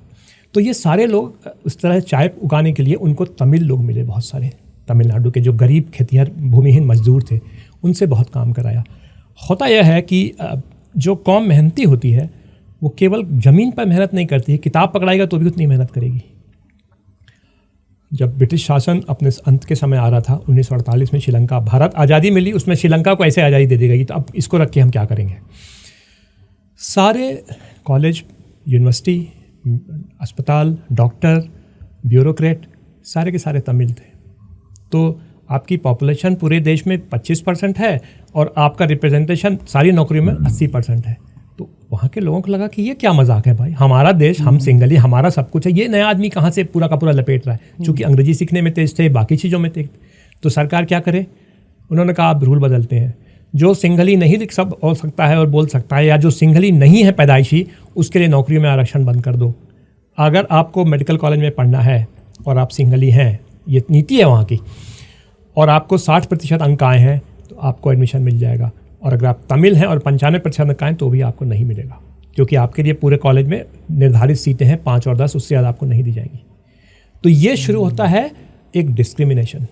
तो ये सारे लोग उस तरह चाय उगाने के लिए उनको तमिल लोग मिले, बहुत सारे तमिलनाडु के जो गरीब खेतिहर भूमिहीन मजदूर थे, उनसे बहुत काम कराया। होता यह है कि जो कौम मेहनती होती है वो केवल ज़मीन पर मेहनत नहीं करती है, किताब पकड़ाएगा तो भी उतनी मेहनत करेगी। जब ब्रिटिश शासन अपने अंत के समय आ रहा था 1948 में, श्रीलंका, भारत आज़ादी मिली, उसमें श्रीलंका को ऐसे आज़ादी दे दी गई, तो अब इसको रख के हम क्या करेंगे। सारे कॉलेज, यूनिवर्सिटी, अस्पताल, डॉक्टर, ब्यूरोक्रेट सारे के सारे तमिल थे। तो आपकी पॉपुलेशन पूरे देश में 25% है और आपका रिप्रेजेंटेशन सारी नौकरियों में 80% है। तो वहाँ के लोगों को लगा कि ये क्या मजाक है भाई, हमारा देश, हम सिंगली, हमारा सब कुछ है, ये नया आदमी कहाँ से पूरा का पूरा लपेट रहा है। चूँकि अंग्रेजी सीखने में तेज थे, बाकी चीज़ों में तेज, तो सरकार क्या करे, उन्होंने कहा आप रूल बदलते हैं। जो सिंगली नहीं लिख सब हो सकता है और बोल सकता है, या जो सिंगली नहीं है पैदाइशी, उसके लिए नौकरियों में आरक्षण बंद कर दो। अगर आपको मेडिकल कॉलेज में पढ़ना है और आप सिंगली हैं, ये नीति है वहाँ की, और आपको 60% अंक आए हैं तो आपको एडमिशन मिल जाएगा। और अगर आप तमिल हैं और 95% अंक आए तो भी आपको नहीं मिलेगा, क्योंकि आपके लिए पूरे कॉलेज में निर्धारित सीटें हैं 5 और 10, उससे ज़्यादा आपको नहीं दी जाएंगी। तो ये शुरू होता है एक डिस्क्रिमिनेशन।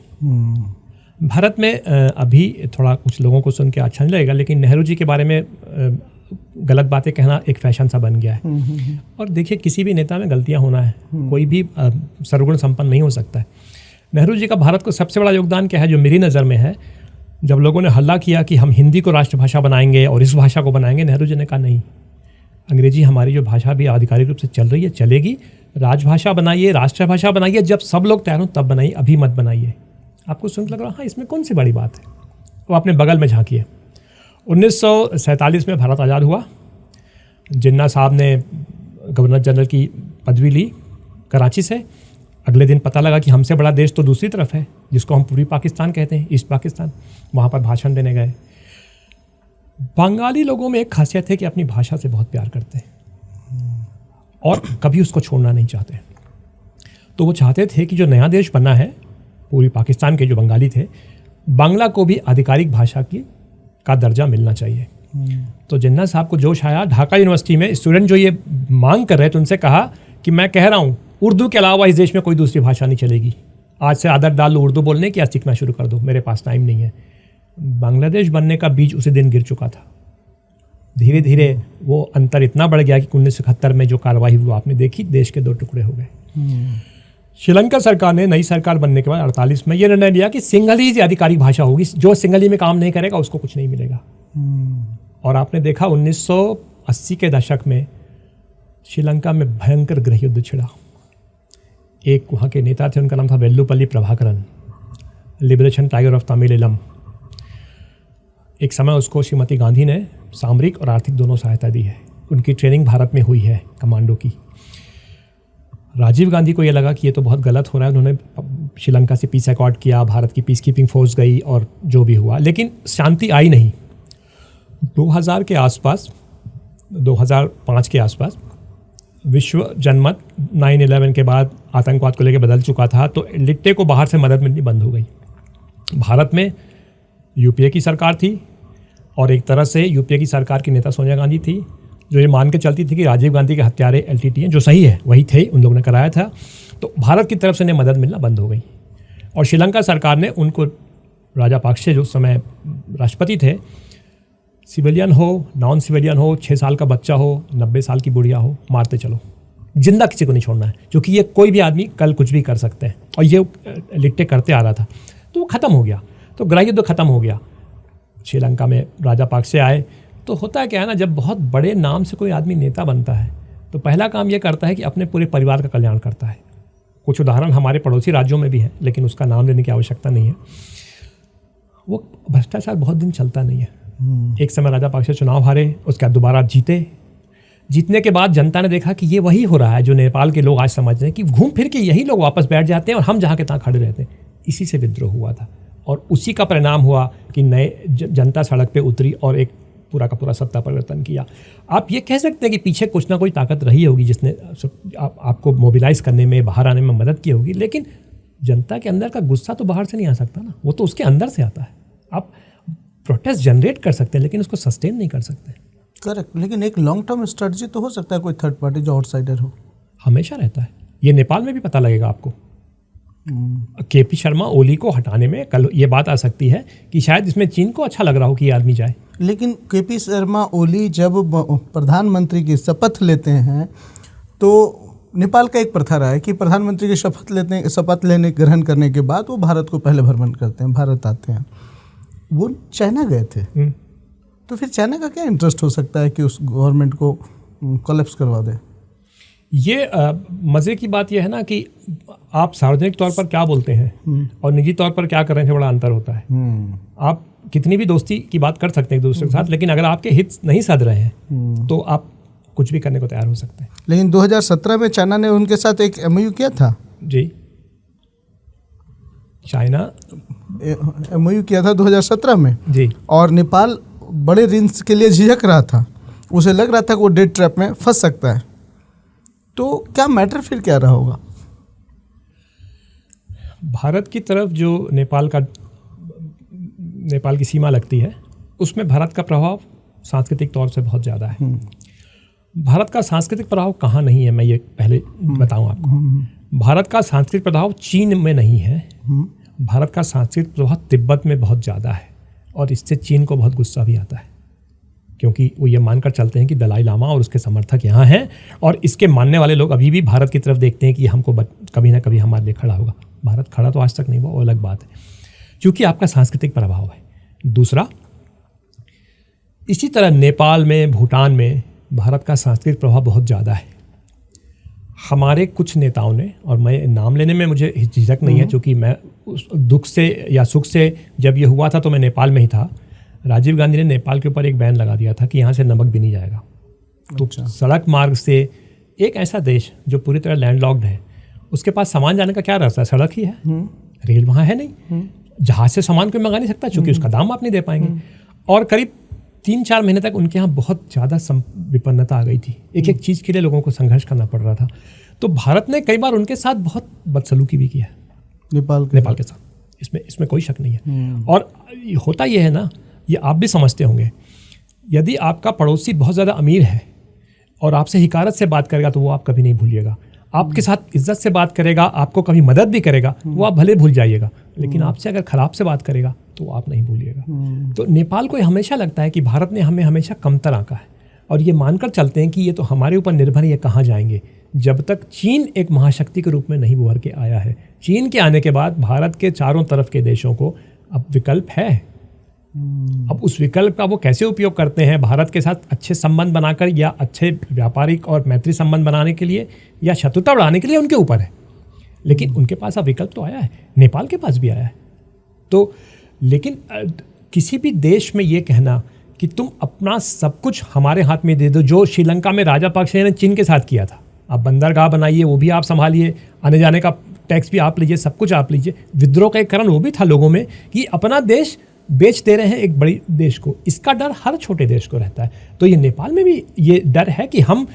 भारत में अभी थोड़ा कुछ लोगों को सुन के अच्छा नहीं लगेगा, लेकिन नेहरू जी के बारे में गलत बातें कहना एक फैशन सा बन गया है। और देखिए, किसी भी नेता में गलतियां होना है, कोई भी सर्वगुण संपन्न नहीं हो सकता है। नेहरू जी का भारत को सबसे बड़ा योगदान क्या है, जो मेरी नज़र में है, जब लोगों ने हल्ला किया कि हम हिंदी को राष्ट्रभाषा बनाएंगे और इस भाषा को बनाएंगे, नेहरू जी ने कहा नहीं, अंग्रेजी हमारी जो भाषा भी आधिकारिक रूप से चल रही है, चलेगी, राजभाषा बनाइए, राष्ट्रभाषा बनाइए, जब सब लोग तैयार हों तब बनाइए, अभी मत बनाइए। आपको सुन लग रहा हाँ इसमें कौन सी बड़ी बात है, वो अपने बगल में झांकिए। 1947 में भारत आज़ाद हुआ। जिन्ना साहब ने गवर्नर जनरल की पदवी ली कराची से। अगले दिन पता लगा कि हमसे बड़ा देश तो दूसरी तरफ है, जिसको हम पूर्वी पाकिस्तान कहते हैं, ईस्ट पाकिस्तान। वहाँ पर भाषण देने गए। बंगाली लोगों में एक खासियत है कि अपनी भाषा से बहुत प्यार करते हैं और कभी उसको छोड़ना नहीं चाहते। तो वो चाहते थे कि जो नया देश बना है, पूर्वी पाकिस्तान के जो बंगाली थे, बांग्ला को भी आधिकारिक भाषा का दर्जा मिलना चाहिए। तो जिन्ना साहब को जोश आया। ढाका यूनिवर्सिटी में स्टूडेंट जो ये मांग कर रहे थे, उनसे कहा कि मैं कह रहा हूँ उर्दू के अलावा इस देश में कोई दूसरी भाषा नहीं चलेगी। आज से आदत डाल लो उर्दू बोलने की, या सीखना शुरू कर दो, मेरे पास टाइम नहीं है। बांग्लादेश बनने का बीज उसी दिन गिर चुका था। धीरे धीरे वो अंतर इतना बढ़ गया कि 1971 में जो कार्रवाई हुई आपने देखी, देश के 2 टुकड़े हो गए। श्रीलंका सरकार ने नई सरकार बनने के बाद 48 में ये निर्णय लिया कि सिंगली ही आधिकारिक भाषा होगी, जो सिंगली में काम नहीं करेगा उसको कुछ नहीं मिलेगा। और आपने देखा 1980 के दशक में श्रीलंका में भयंकर गृह युद्ध छिड़ा। एक वहाँ के नेता थे, उनका नाम था वेल्लुपल्ली प्रभाकरन, लिबरेशन टाइगर ऑफ तमिलिलम। एक समय उसको श्रीमती गांधी ने सामरिक और आर्थिक दोनों सहायता दी है। उनकी ट्रेनिंग भारत में हुई है कमांडो की। राजीव गांधी को ये लगा कि ये तो बहुत गलत हो रहा है, उन्होंने श्रीलंका से पीस अकॉर्ड किया, भारत की पीस कीपिंग फोर्स गई और जो भी हुआ, लेकिन शांति आई नहीं। 2000 के आसपास, 2005 के आसपास विश्व जनमत 9/11 के बाद आतंकवाद को लेकर बदल चुका था, तो लिट्टे को बाहर से मदद मिलनी बंद हो गई। भारत में यूपीए की सरकार थी और एक तरह से यूपीए की सरकार की नेता सोनिया गांधी थी, जो ये मान के चलती थी कि राजीव गांधी के हत्यारे एलटीटी हैं, जो सही है वही थे, उन लोगों ने कराया था। तो भारत की तरफ से उन्हें मदद मिलना बंद हो गई और श्रीलंका सरकार ने उनको, राजापाक्से जो उस समय राष्ट्रपति थे, सिविलियन हो, नॉन सिविलियन हो, 6 साल का बच्चा हो, 90 साल की बुढ़िया हो, मारते चलो, जिंदा किसी को नहीं छोड़ना है, क्योंकि ये कोई भी आदमी कल कुछ भी कर सकते हैं, और ये लिट्टे करते आ रहा था। तो वो ख़त्म हो गया, तो गृहयुद्ध ख़त्म हो गया। श्रीलंका में राजापाक्से आए। तो होता है क्या है ना, जब बहुत बड़े नाम से कोई आदमी नेता बनता है तो पहला काम ये करता है कि अपने पूरे परिवार का कल्याण करता है। कुछ उदाहरण हमारे पड़ोसी राज्यों में भी है, लेकिन उसका नाम लेने की आवश्यकता नहीं है। वो भ्रष्टाचार बहुत दिन चलता नहीं है। एक समय राजापाक्से चुनाव हारे, उसके बाद दोबारा जीते। जीतने के बाद जनता ने देखा कि ये वही हो रहा है जो नेपाल के लोग आज समझ रहे हैं, कि घूम फिर के यही लोग वापस बैठ जाते हैं और हम जहाँ के तहाँ खड़े रहते हैं। इसी से विद्रोह हुआ था, और उसी का परिणाम हुआ कि नए जनता सड़क पे उतरी और एक पूरा का पूरा सत्ता परिवर्तन किया। आप ये कह सकते हैं कि पीछे कुछ ना कोई ताकत रही होगी जिसने आपको मोबिलाइज करने में, बाहर आने में मदद की होगी, लेकिन जनता के अंदर का गुस्सा तो बाहर से नहीं आ सकता ना, वो तो उसके अंदर से आता है। आप प्रोटेस्ट जनरेट कर सकते हैं, लेकिन उसको सस्टेन नहीं कर सकते। करेक्ट, लेकिन एक लॉन्ग टर्म स्ट्रेटजी तो हो सकता है, कोई थर्ड पार्टी जो आउटसाइडर हो। हमेशा रहता है, ये नेपाल में भी पता लगेगा आपको। केपी शर्मा ओली को हटाने में कल ये बात आ सकती है कि शायद इसमें चीन को अच्छा लग रहा हो कि ये आदमी जाए। लेकिन केपी शर्मा ओली जब प्रधानमंत्री की शपथ लेते हैं तो नेपाल का एक प्रथा रहा है कि प्रधानमंत्री की शपथ लेने ग्रहण करने के बाद वो भारत को पहले भ्रमण करते हैं, भारत आते हैं। वो चाइना गए थे, तो फिर चाइना का क्या इंटरेस्ट हो सकता है कि उस गवर्नमेंट को कोलैप्स करवा दे? ये मज़े की बात यह है ना कि आप सार्वजनिक तौर पर क्या बोलते हैं और निजी तौर पर क्या कर रहे हैं, बड़ा अंतर होता है। आप कितनी भी दोस्ती की बात कर सकते हैं एक दूसरे के साथ, लेकिन अगर आपके हित नहीं सध रहे हैं तो आप कुछ भी करने को तैयार हो सकते हैं। लेकिन 2017 में चाइना ने उनके साथ एक MOU किया था। जी, चाइना MOU किया था 2017 में जी, और नेपाल बड़े ऋण के लिए झिझक रहा था, उसे लग रहा था कि वो डेट ट्रैप में फंस सकता है। तो क्या मैटर फिर क्या रहा होगा? भारत की तरफ जो नेपाल की सीमा लगती है, उसमें भारत का प्रभाव सांस्कृतिक तौर से बहुत ज़्यादा है। भारत का सांस्कृतिक प्रभाव कहाँ नहीं है, मैं ये पहले बताऊं आपको। भारत का सांस्कृतिक प्रभाव चीन में नहीं है, भारत का सांस्कृतिक प्रभाव तिब्बत में बहुत ज़्यादा है, और इससे चीन को बहुत गुस्सा भी आता है, क्योंकि वो ये मानकर चलते हैं कि दलाई लामा और उसके समर्थक यहाँ हैं, और इसके मानने वाले लोग अभी भी भारत की तरफ देखते हैं कि हमको कभी ना कभी हमारे लिए खड़ा होगा। भारत खड़ा तो आज तक नहीं हुआ, वो अलग बात है, क्योंकि आपका सांस्कृतिक प्रभाव है। दूसरा, इसी तरह नेपाल में, भूटान में भारत का सांस्कृतिक प्रभाव बहुत ज़्यादा है। हमारे कुछ नेताओं ने, और मैं नाम लेने में मुझे झिझक नहीं है, क्योंकि मैं उस दुख से या सुख से जब ये हुआ था तो मैं नेपाल में ही था। राजीव गांधी ने नेपाल के ऊपर एक बैन लगा दिया था कि यहाँ से नमक भी नहीं जाएगा। तो सड़क मार्ग से एक ऐसा देश जो पूरी तरह लैंडलॉक्ड है, उसके पास सामान जाने का क्या रास्ता है? सड़क ही है, रेल वहाँ है नहीं, जहाज से सामान कोई मंगा नहीं सकता, क्योंकि उसका दाम आप नहीं दे पाएंगे। और करीब 3-4 महीने तक उनके यहाँ बहुत ज़्यादा विपन्नता आ गई थी, एक एक चीज़ के लिए लोगों को संघर्ष करना पड़ रहा था। तो भारत ने कई बार उनके साथ बहुत बदसलूकी भी किया है, नेपाल के साथ, इसमें कोई शक नहीं है। और होता यह है ना, ये आप भी समझते होंगे, यदि आपका पड़ोसी बहुत ज़्यादा अमीर है और आपसे हिकारत से बात करेगा तो वो आप कभी नहीं भूलिएगा। आपके साथ इज्जत से बात करेगा, आपको कभी मदद भी करेगा, वो आप भले भूल जाइएगा, लेकिन आपसे अगर ख़राब से बात करेगा तो आप नहीं भूलिएगा। तो नेपाल को हमेशा लगता है कि भारत ने हमें हमेशा कमतर आंका है, और ये मानकर चलते हैं कि ये तो हमारे ऊपर निर्भर है, ये कहाँ जाएंगे, जब तक चीन एक महाशक्ति के रूप में नहीं उभर के आया है। चीन के आने के बाद भारत के चारों तरफ के देशों को अब विकल्प है। अब उस विकल्प का वो कैसे उपयोग करते हैं, भारत के साथ अच्छे संबंध बनाकर, या अच्छे व्यापारिक और मैत्री संबंध बनाने के लिए, या शत्रुता बढ़ाने के लिए, उनके ऊपर है। लेकिन उनके पास अब विकल्प तो आया है, नेपाल के पास भी आया है। तो लेकिन किसी भी देश में ये कहना कि तुम अपना सब कुछ हमारे हाथ में दे दो, जो श्रीलंका में राजापाक्से ने चीन के साथ किया था, आप बंदरगाह बनाइए, वो भी आप संभालिए, आने जाने का टैक्स भी आप लीजिए, सब कुछ आप लीजिए। विद्रोह का एक कारण वो भी था लोगों में कि अपना देश बेच दे रहे हैं एक बड़ी देश को। इसका डर हर छोटे देश को रहता है। तो ये नेपाल में भी ये डर है कि हम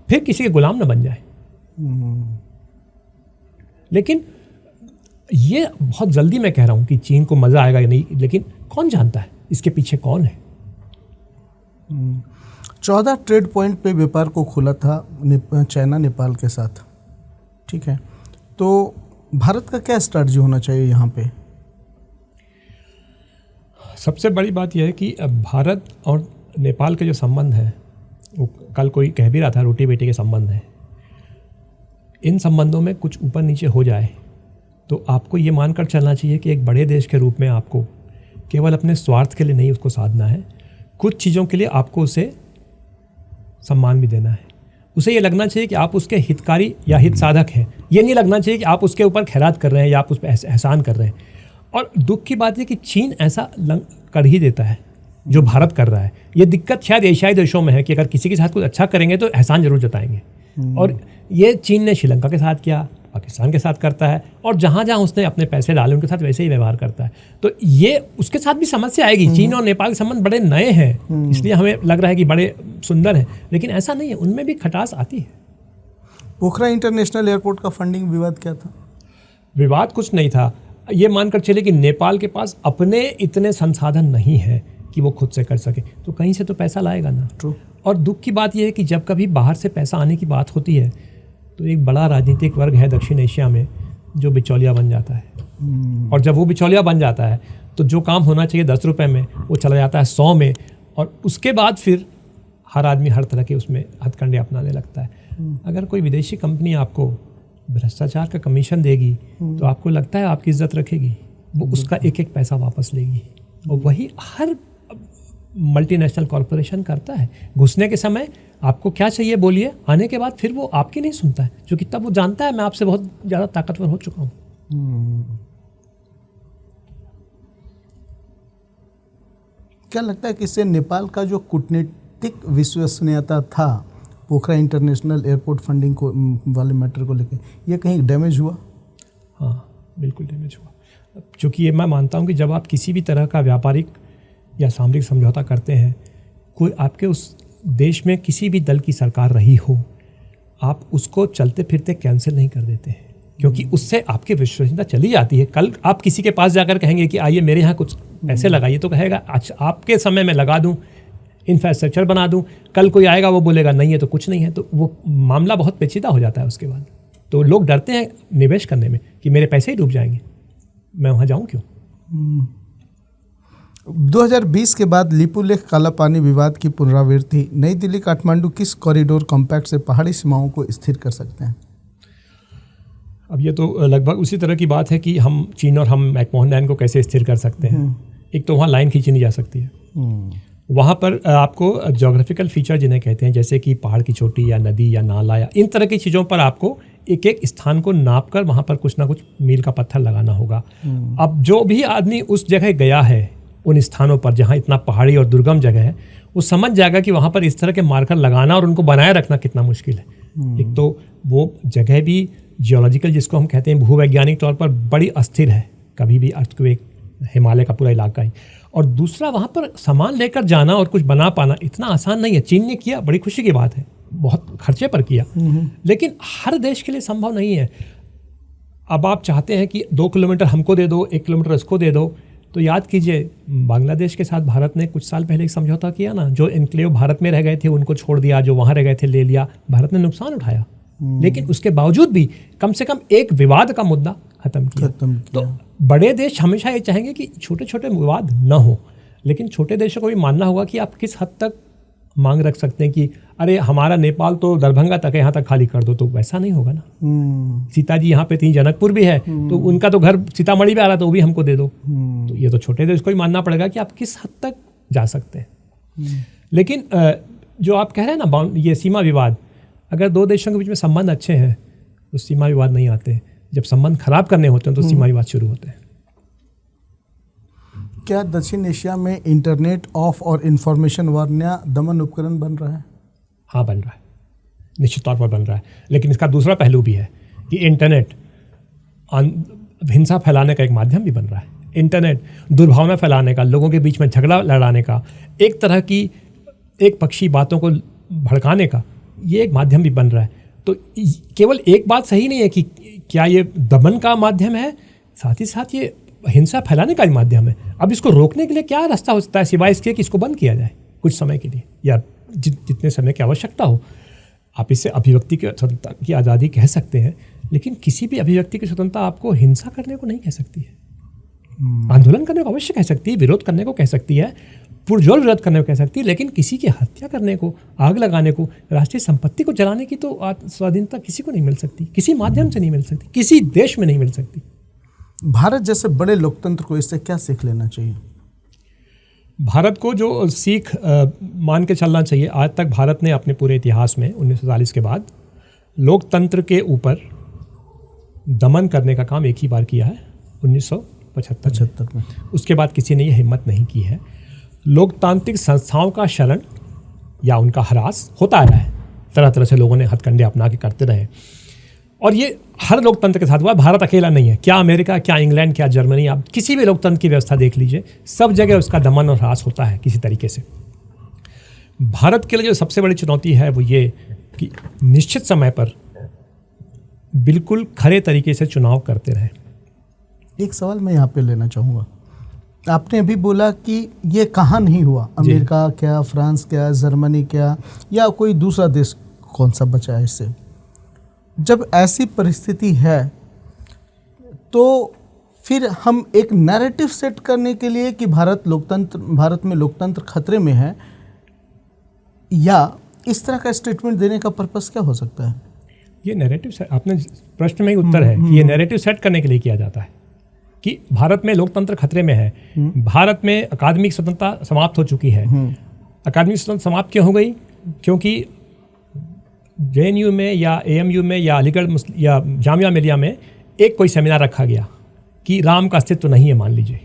फिर किसी के गुलाम न बन जाए। लेकिन ये बहुत जल्दी मैं कह रहा हूँ कि चीन को मज़ा आएगा या नहीं, लेकिन कौन जानता है इसके पीछे कौन है। 14 ट्रेड पॉइंट पे व्यापार को खोला था चाइना नेपाल के साथ, ठीक है। तो भारत का क्या स्ट्रैटेजी होना चाहिए यहाँ पे? सबसे बड़ी बात यह है कि भारत और नेपाल के जो संबंध है, वो कल कोई कह भी रहा था रोटी बेटी के संबंध है। इन संबंधों में कुछ ऊपर नीचे हो जाए तो आपको ये मानकर चलना चाहिए कि एक बड़े देश के रूप में आपको केवल अपने स्वार्थ के लिए नहीं उसको साधना है, कुछ चीज़ों के लिए आपको उसे सम्मान भी देना है। उसे ये लगना चाहिए कि आप उसके हितकारी या हित साधक हैं। ये नहीं लगना चाहिए कि आप उसके ऊपर खैरात कर रहे हैं या आप उस पर एहसान कर रहे हैं। और दुख की बात है कि चीन ऐसा कर ही देता है जो भारत कर रहा है। ये दिक्कत शायद एशियाई देशों में है कि अगर किसी के साथ कुछ अच्छा करेंगे तो एहसान जरूर जताएंगे, और ये चीन ने श्रीलंका के साथ किया, पाकिस्तान के साथ करता है, और जहाँ जहाँ उसने अपने पैसे डाले उनके साथ वैसे ही व्यवहार करता है। तो ये उसके साथ भी समस्या आएगी। चीन और नेपाल के संबंध बड़े नए हैं, इसलिए हमें लग रहा है कि बड़े सुंदर हैं, लेकिन ऐसा नहीं है, उनमें भी खटास आती है। पोखरा इंटरनेशनल एयरपोर्ट का फंडिंग विवाद क्या था? विवाद कुछ नहीं था। ये मानकर चले कि नेपाल के पास अपने इतने संसाधन नहीं है कि वो खुद से कर सके, तो कहीं से तो पैसा लाएगा ना। True. और दुख की बात यह है कि जब कभी बाहर से पैसा आने की बात होती है तो एक बड़ा राजनीतिक वर्ग है दक्षिण एशिया में जो बिचौलिया बन जाता है। और जब वो बिचौलिया बन जाता है तो जो काम होना चाहिए 10 रुपये में वो चला जाता है 100 में, और उसके बाद फिर हर आदमी हर तरह के उसमें हथकंडे अपनाने लगता है। अगर कोई विदेशी कंपनी आपको भ्रष्टाचार का कमीशन देगी तो आपको लगता है आपकी इज्जत रखेगी? वो उसका एक एक पैसा वापस लेगी, और वही हर मल्टीनेशनल कॉरपोरेशन करता है। घुसने के समय आपको क्या चाहिए बोलिए, आने के बाद फिर वो आपकी नहीं सुनता है, क्योंकि तब वो जानता है मैं आपसे बहुत ज़्यादा ताकतवर हो चुका हूँ। क्या लगता है कि इससे नेपाल का जो कूटनीतिक विश्वसनीयता था पोखरा इंटरनेशनल एयरपोर्ट फंडिंग को वाले मैटर को लेकर, ये कहीं डैमेज हुआ? हाँ, बिल्कुल डैमेज हुआ। क्योंकि ये मैं मानता हूँ कि जब आप किसी भी तरह का व्यापारिक या सामरिक समझौता करते हैं, कोई आपके उस देश में किसी भी दल की सरकार रही हो, आप उसको चलते फिरते कैंसिल नहीं कर देते हैं, क्योंकि उससे आपकी विश्वसनीयता चली जाती है। कल आप किसी के पास जाकर कहेंगे कि आइए मेरे यहाँ कुछ पैसे लगाइए, तो कहेगा अच्छा आपके समय में लगा दूँ, इंफ्रास्ट्रक्चर बना दूँ। कल कोई आएगा वो बोलेगा नहीं है तो कुछ नहीं है, तो वो मामला बहुत पेचीदा हो जाता है उसके बाद। तो लोग डरते हैं निवेश करने में कि मेरे पैसे ही डूब जाएंगे, मैं वहाँ जाऊँ क्यों। 2020 के बाद लिपुलेख काला पानी विवाद की पुनरावृत्ति, नई दिल्ली काठमांडू किस कॉरिडोर कॉम्पैक्ट से पहाड़ी सीमाओं को स्थिर कर सकते हैं? अब ये तो लगभग उसी तरह की बात है कि हम चीन और हम मैकमोहन लाइन को कैसे स्थिर कर सकते हैं। एक तो वहाँ लाइन खींची नहीं जा सकती है, वहाँ पर आपको जोग्राफिकल फीचर जिन्हें कहते हैं, जैसे कि पहाड़ की चोटी या नदी या नाला या इन तरह की चीज़ों पर आपको एक एक स्थान को नाप कर वहाँ पर कुछ ना कुछ मील का पत्थर लगाना होगा। अब जो भी आदमी उस जगह गया है, उन स्थानों पर जहाँ इतना पहाड़ी और दुर्गम जगह है, वो समझ जाएगा कि वहाँ पर इस तरह के मार्कर लगाना और उनको बनाए रखना कितना मुश्किल है। एक तो वो जगह भी जियोलॉजिकल, जिसको हम कहते हैं भूवैज्ञानिक तौर पर, बड़ी अस्थिर है, कभी भी अर्थक्वेक, हिमालय का पूरा इलाका ही। और दूसरा, वहाँ पर सामान लेकर जाना और कुछ बना पाना इतना आसान नहीं है। चीन ने किया, बड़ी खुशी की बात है, बहुत खर्चे पर किया, लेकिन हर देश के लिए संभव नहीं है। अब आप चाहते हैं कि 2 किलोमीटर हमको दे दो, 1 किलोमीटर उसको दे दो, तो याद कीजिए बांग्लादेश के साथ भारत ने कुछ साल पहले एक समझौता किया ना, जो एन्क्लेव भारत में रह गए थे उनको छोड़ दिया, जो वहाँ रह गए थे ले लिया, भारत ने नुकसान उठाया, लेकिन उसके बावजूद भी कम से कम एक विवाद का मुद्दा खत्म किया। तो बड़े देश हमेशा ये चाहेंगे कि छोटे छोटे विवाद न हो, लेकिन छोटे देशों को भी मानना होगा कि आप किस हद तक मांग रख सकते हैं कि अरे हमारा नेपाल तो दरभंगा तक है, यहाँ तक खाली कर दो, तो वैसा नहीं होगा ना। सीता जी यहाँ पे थी, जनकपुर भी है, तो उनका तो घर सीतामढ़ी में आ रहा था, वो भी हमको दे दो। तो ये तो छोटे देश को ही मानना पड़ेगा कि आप किस हद तक जा सकते हैं। लेकिन जो आप कह रहे हैं ना, ये सीमा विवाद, अगर 2 देशों के बीच में संबंध अच्छे हैं तो सीमा विवाद नहीं आते। जब संबंध खराब करने होते हैं तो सीमा विवाद शुरू होते हैं। क्या दक्षिण एशिया में इंटरनेट ऑफ और इंफॉर्मेशन वारना दमन उपकरण बन रहा है? हाँ, बन रहा है, निश्चित तौर पर बन रहा है। लेकिन इसका दूसरा पहलू भी है कि इंटरनेट हिंसा फैलाने का एक माध्यम भी बन रहा है। इंटरनेट दुर्भावना फैलाने का, लोगों के बीच में झगड़ा लड़ाने का, एक तरह की एक पक्षी बातों को भड़काने का, ये एक माध्यम भी बन रहा है। तो केवल एक बात सही नहीं है कि क्या ये दमन का माध्यम है, साथ ही साथ ये हिंसा फैलाने का भी माध्यम है। अब इसको रोकने के लिए क्या रास्ता हो सकता है, सिवाय इसके कि इसको बंद किया जाए कुछ समय के लिए, या जितने समय की आवश्यकता हो। आप इसे अभिव्यक्ति की स्वतंत्रता की आज़ादी कह सकते हैं, लेकिन किसी भी अभिव्यक्ति की स्वतंत्रता आपको हिंसा करने को नहीं कह सकती है। आंदोलन करने को अवश्य कह सकती है, विरोध करने को कह सकती है, पुरजोर विरोध करने को कह सकती है, लेकिन किसी की हत्या करने को, आग लगाने को, राष्ट्रीय संपत्ति को जलाने की तो स्वाधीनता किसी को नहीं मिल सकती, किसी माध्यम से नहीं मिल सकती, किसी देश में नहीं मिल सकती। भारत जैसे बड़े लोकतंत्र को इससे क्या सीख लेना चाहिए? भारत को जो सीख मान के चलना चाहिए, आज तक भारत ने अपने पूरे इतिहास में 1940 के बाद लोकतंत्र के ऊपर दमन करने का काम एक ही बार किया है, 1975 में। उसके बाद किसी ने ये हिम्मत नहीं की है। लोकतांत्रिक संस्थाओं का शरण या उनका ह्रास होता रहा है, तरह तरह से लोगों ने हथकंडे अपना के करते रहे, और ये हर लोकतंत्र के साथ हुआ। भारत अकेला नहीं है, क्या अमेरिका, क्या इंग्लैंड, क्या जर्मनी, आप किसी भी लोकतंत्र की व्यवस्था देख लीजिए, सब जगह उसका दमन और ह्रास होता है किसी तरीके से। भारत के लिए जो सबसे बड़ी चुनौती है वो ये कि निश्चित समय पर बिल्कुल खरे तरीके से चुनाव करते रहे। एक सवाल मैं यहाँ पे लेना चाहूँगा, आपने अभी बोला कि ये कहाँ नहीं हुआ, अमेरिका क्या, फ्रांस क्या, जर्मनी क्या, या कोई दूसरा देश कौन सा बचा है इससे? जब ऐसी परिस्थिति है तो फिर हम एक नैरेटिव सेट करने के लिए कि भारत में लोकतंत्र खतरे में है, या इस तरह का स्टेटमेंट देने का पर्पस क्या हो सकता है? ये नैरेटिव सेट, आपने प्रश्न में ही उत्तर है कि ये नैरेटिव सेट करने के लिए किया जाता है कि भारत में लोकतंत्र खतरे में है। भारत में अकादमिक स्वतंत्रता समाप्त हो चुकी है। अकादमिक स्वतंत्रता समाप्त क्यों हो गई? क्योंकि JNU में या AMU में या अलीगढ़ या जामिया मिलिया में एक कोई सेमिनार रखा गया कि राम का अस्तित्व नहीं है, मान लीजिए,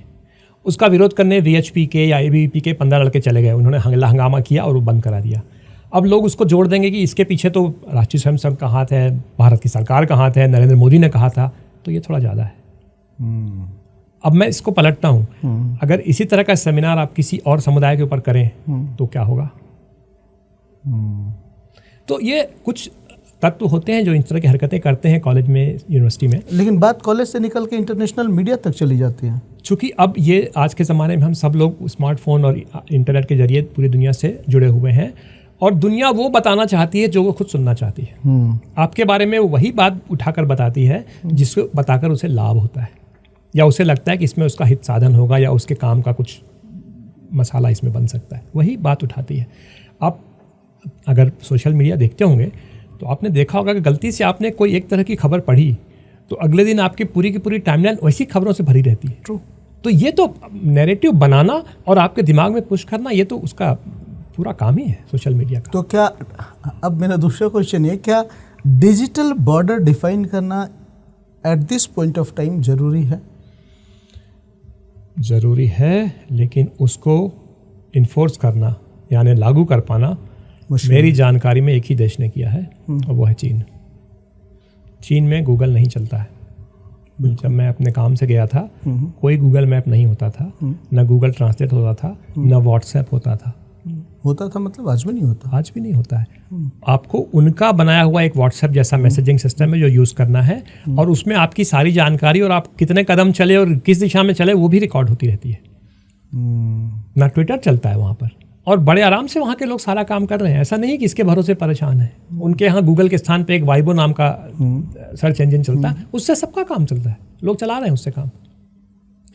उसका विरोध करने VHP के या ABVP के 15 लड़के चले गए, उन्होंने हंगामा किया और वो बंद करा दिया। अब लोग उसको जोड़ देंगे कि इसके पीछे तो राष्ट्रीय स्वयं सेवक का हाथ है, भारत की सरकार का हाथ है, नरेंद्र मोदी ने कहा था, तो ये थोड़ा ज़्यादा है। अब मैं इसको पलटता हूँ, अगर इसी तरह का सेमिनार आप किसी और समुदाय के ऊपर करें तो क्या होगा? तो ये कुछ तत्व होते हैं जो इस तरह की हरकतें करते हैं कॉलेज में, यूनिवर्सिटी में, लेकिन बात कॉलेज से निकल के इंटरनेशनल मीडिया तक चली जाती है। चूँकि अब ये आज के ज़माने में हम सब लोग स्मार्टफोन और इंटरनेट के जरिए पूरी दुनिया से जुड़े हुए हैं, और दुनिया वो बताना चाहती है जो वो खुद सुनना चाहती है। आपके बारे में वही बात उठाकर बताती है जिसको बताकर उसे लाभ होता है, या उसे लगता है कि इसमें उसका हित साधन होगा, या उसके काम का कुछ मसाला इसमें बन सकता है, वही बात उठाती है। आप अगर सोशल मीडिया देखते होंगे तो आपने देखा होगा कि गलती से आपने कोई एक तरह की खबर पढ़ी तो अगले दिन आपकी पूरी की पूरी टाइमलाइन वैसी खबरों से भरी रहती है। ट्रू। तो ये तो नैरेटिव बनाना और आपके दिमाग में पुश करना, ये तो उसका पूरा काम ही है सोशल मीडिया का। तो क्या, अब मेरा दूसरा क्वेश्चन है, क्या डिजिटल बॉर्डर डिफाइन करना at this point of time जरूरी है? ज़रूरी है, लेकिन उसको इन्फोर्स करना यानी लागू कर पाना मेरी जानकारी में एक ही देश ने किया है, और वो है चीन। चीन में गूगल नहीं चलता है। जब मैं अपने काम से गया था कोई गूगल मैप नहीं होता था, न गूगल ट्रांसलेट होता था, न व्हाट्सएप होता था। मतलब आज भी नहीं होता? आज भी नहीं होता है। आपको उनका बनाया हुआ एक व्हाट्सएप जैसा मैसेजिंग सिस्टम है जो यूज़ करना है, और उसमें आपकी सारी जानकारी और आप कितने कदम चले और किस दिशा में चले वो भी रिकॉर्ड होती रहती है। ना ट्विटर चलता है वहाँ पर, और बड़े आराम से वहाँ के लोग सारा काम कर रहे हैं। ऐसा नहीं कि इसके भरोसे परेशान है। उनके यहाँ गूगल के स्थान पे एक वाइबो नाम का सर्च इंजन चलता है, उससे सबका काम चलता है, लोग चला रहे हैं उससे काम।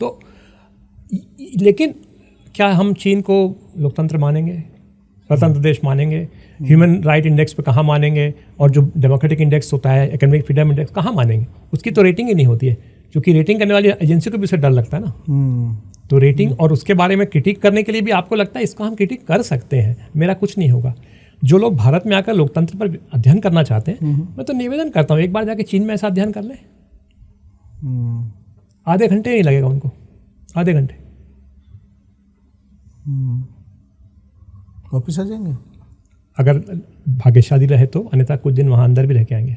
तो लेकिन क्या हम चीन को लोकतंत्र मानेंगे, स्वतंत्र देश मानेंगे? ह्यूमन राइट इंडेक्स पे कहाँ मानेंगे? और जो डेमोक्रेटिक इंडेक्स होता है, एकेडमिक फ्रीडम इंडेक्स, कहाँ मानेंगे? उसकी तो रेटिंग ही नहीं होती है, क्योंकि रेटिंग करने वाली एजेंसी को भी उससे डर लगता है ना। तो रेटिंग और उसके बारे में क्रिटिक करने के लिए भी आपको लगता है इसको हम क्रिटिक कर सकते हैं, मेरा कुछ नहीं होगा। जो लोग भारत में आकर लोकतंत्र पर अध्ययन करना चाहते हैं, मैं तो निवेदन करता हूँ एक बार जाके चीन में ऐसा अध्ययन कर लें। आधे घंटे नहीं लगेगा उनको, आधे घंटे वापिस आ जाएंगे अगर भाग्यशाली रहे तो, अन्यथा कुछ दिन वहाँ अंदर भी रह के आएंगे,